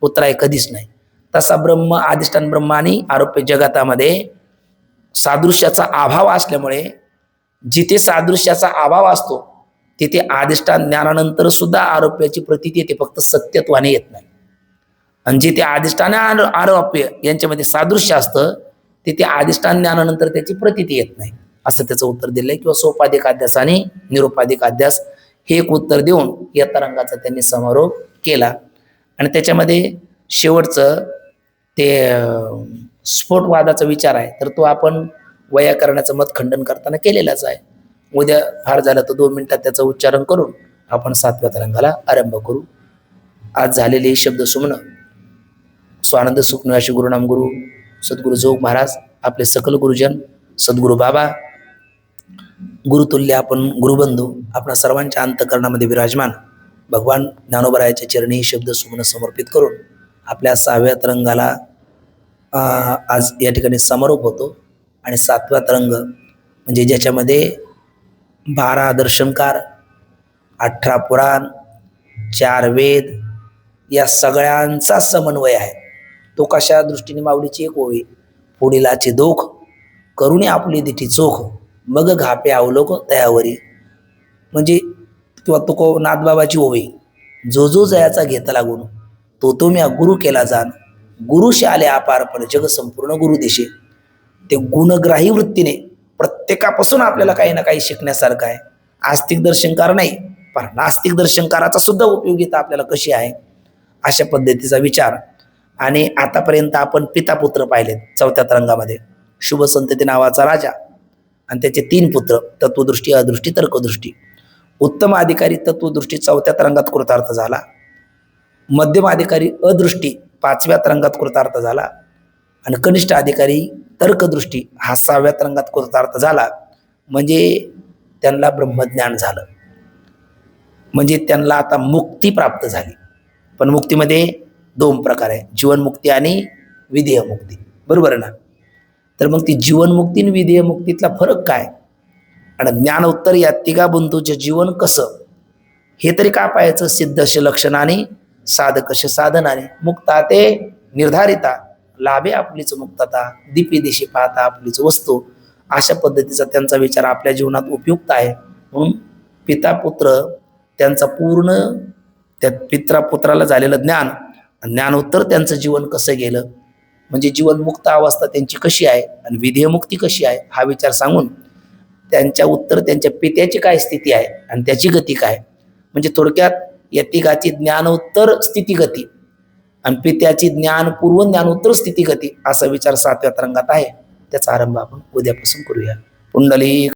उत्तर आहे कधीच नाही. तसा ब्रह्म, अधिष्ठान ब्रह्म आणि आरोप्य जगतामध्ये सादृश्याचा अभाव असल्यामुळे जिथे सादृश्याचा अभाव असतो तिथे अधिष्ठान ज्ञानानंतर सुद्धा आरोप्याची प्रतीती येते, फक्त सत्यत्वाने येत नाही. आणि जिथे अधिष्ठान आणि आरोप्य यांच्यामध्ये सादृश्य असतं तिथे अधिष्ठान ज्ञानानंतर त्याची प्रतीती येत नाही, असं त्याचं उत्तर दिलंय. किंवा सोपाधिक अध्यास आणि निरुपाधिक अध्यास हे एक उत्तर देऊन या तरंगाचा त्यांनी समारोप केला. आणि त्याच्यामध्ये शेवटचं ते स्फोटवादाचा विचार आहे, तर तो आपण वैयाकरणाचं मत खंडन करताना केलेलाच आहे. उद्या फार झालं तर 2 मिनिटात त्याचं उच्चारण करून आपण 7व्या तरंगाला आरंभ करू. आज झालेली शब्द सुमन स्वानंद सुखनिवासी गुरुनाम गुरु सद्गुरु जोग महाराज, आपले सकल गुरुजन, सद्गुरु बाबा, गुरुतुल्य आपण गुरुबंधू, आपणा सर्वांच्या अंतकरणामध्ये विराजमान भगवान ज्ञानोबरायाच्या चरणी शब्द सुमन समर्पित करून आपल्या 6व्या तरंगाला आज या ठिकाणी समारोप होतो. आणि 7वा तरंग म्हणजे ज्याच्यामध्ये 12 दर्शनकार, 18 पुराण, 4 वेद या सगळ्यांचा समन्वय आहे. तो कशा दृष्टीने माऊलीची एक ओवी, पुढीलाचे दोख करुणी आपली दिठी चोख, मग घापे अवलोक तयावरी. म्हणजे किंवा तो नाथबाबाची ओवी, जो जो जयाचा घेता लागून तो मी गुरु केला जाण, गुरुशी आले अपारपण जग संपूर्ण गुरु दिशे. ते गुणग्राही वृत्तीने प्रत्येकापासून आपल्याला काही ना काही शिकण्यासारखं आहे. आस्तिक दर्शनकार नाही, पण नास्तिक दर्शनकाराचा सुद्धा उपयोगिता आपल्याला कशी आहे, अशा पद्धतीचा विचार. आणि आतापर्यंत आपण पिता पुत्र पाहिलेत 4थ्या तरंगामध्ये. शुभ संतती नावाचा राजा आणि त्याचे 3 पुत्र, तत्वदृष्टी, अदृष्टी, तर्कदृष्टी. उत्तम अधिकारी तत्वदृष्टी 4थ्या तरंगात कृतार्थ झाला. मध्यम अधिकारी अदृष्टी 5व्या तरंगात कृतार्थ झाला. आणि कनिष्ठ अधिकारी तर्कदृष्टी हा 6व्या तरंगात कृतार्थ झाला. म्हणजे त्यांना ब्रह्मज्ञान झालं, म्हणजे त्यांना आता मुक्ती प्राप्त झाली. पण मुक्तीमध्ये 2 प्रकार आहे, जीवनमुक्ती आणि विधेय मुक्ती, बरोबर ना. तर मग ती जीवनमुक्ती आणि विधेय मुक्तीतला फरक काय, आणि ज्ञानोत्तर या तिघा बंधूचे जीवन कसं, हे तरी का पाहायचं. सिद्धश लक्षणाने साधकश साधनाने मुक्ता ते निर्धारिता, लाभे आपलीच मुक्तता, दीपी दिशी पाहता आपलीच वस्तू. अशा पद्धतीचा त्यांचा विचार आपल्या जीवनात उपयुक्त आहे. म्हणून पिता पुत्र त्यांचा पूर्ण त्या पित्रापुत्राला झालेलं ज्ञान, ज्ञानोत्तर त्यांचं जीवन कसं गेलं, म्हणजे जीवनमुक्त अवस्था त्यांची कशी आहे आणि विधेयमुक्ती कशी आहे, हा विचार सांगून त्यांच्या उत्तर त्यांच्या पित्याची काय स्थिती आहे आणि त्याची गती काय. म्हणजे थोडक्यात या तिघाची ज्ञानोत्तर स्थितीगती आणि पित्याची ज्ञानपूर्व ज्ञानोत्तर स्थितीगती असा विचार 7व्या तरंगात आहे. त्याचा आरंभ आपण उद्यापासून करूया. पुंडलिक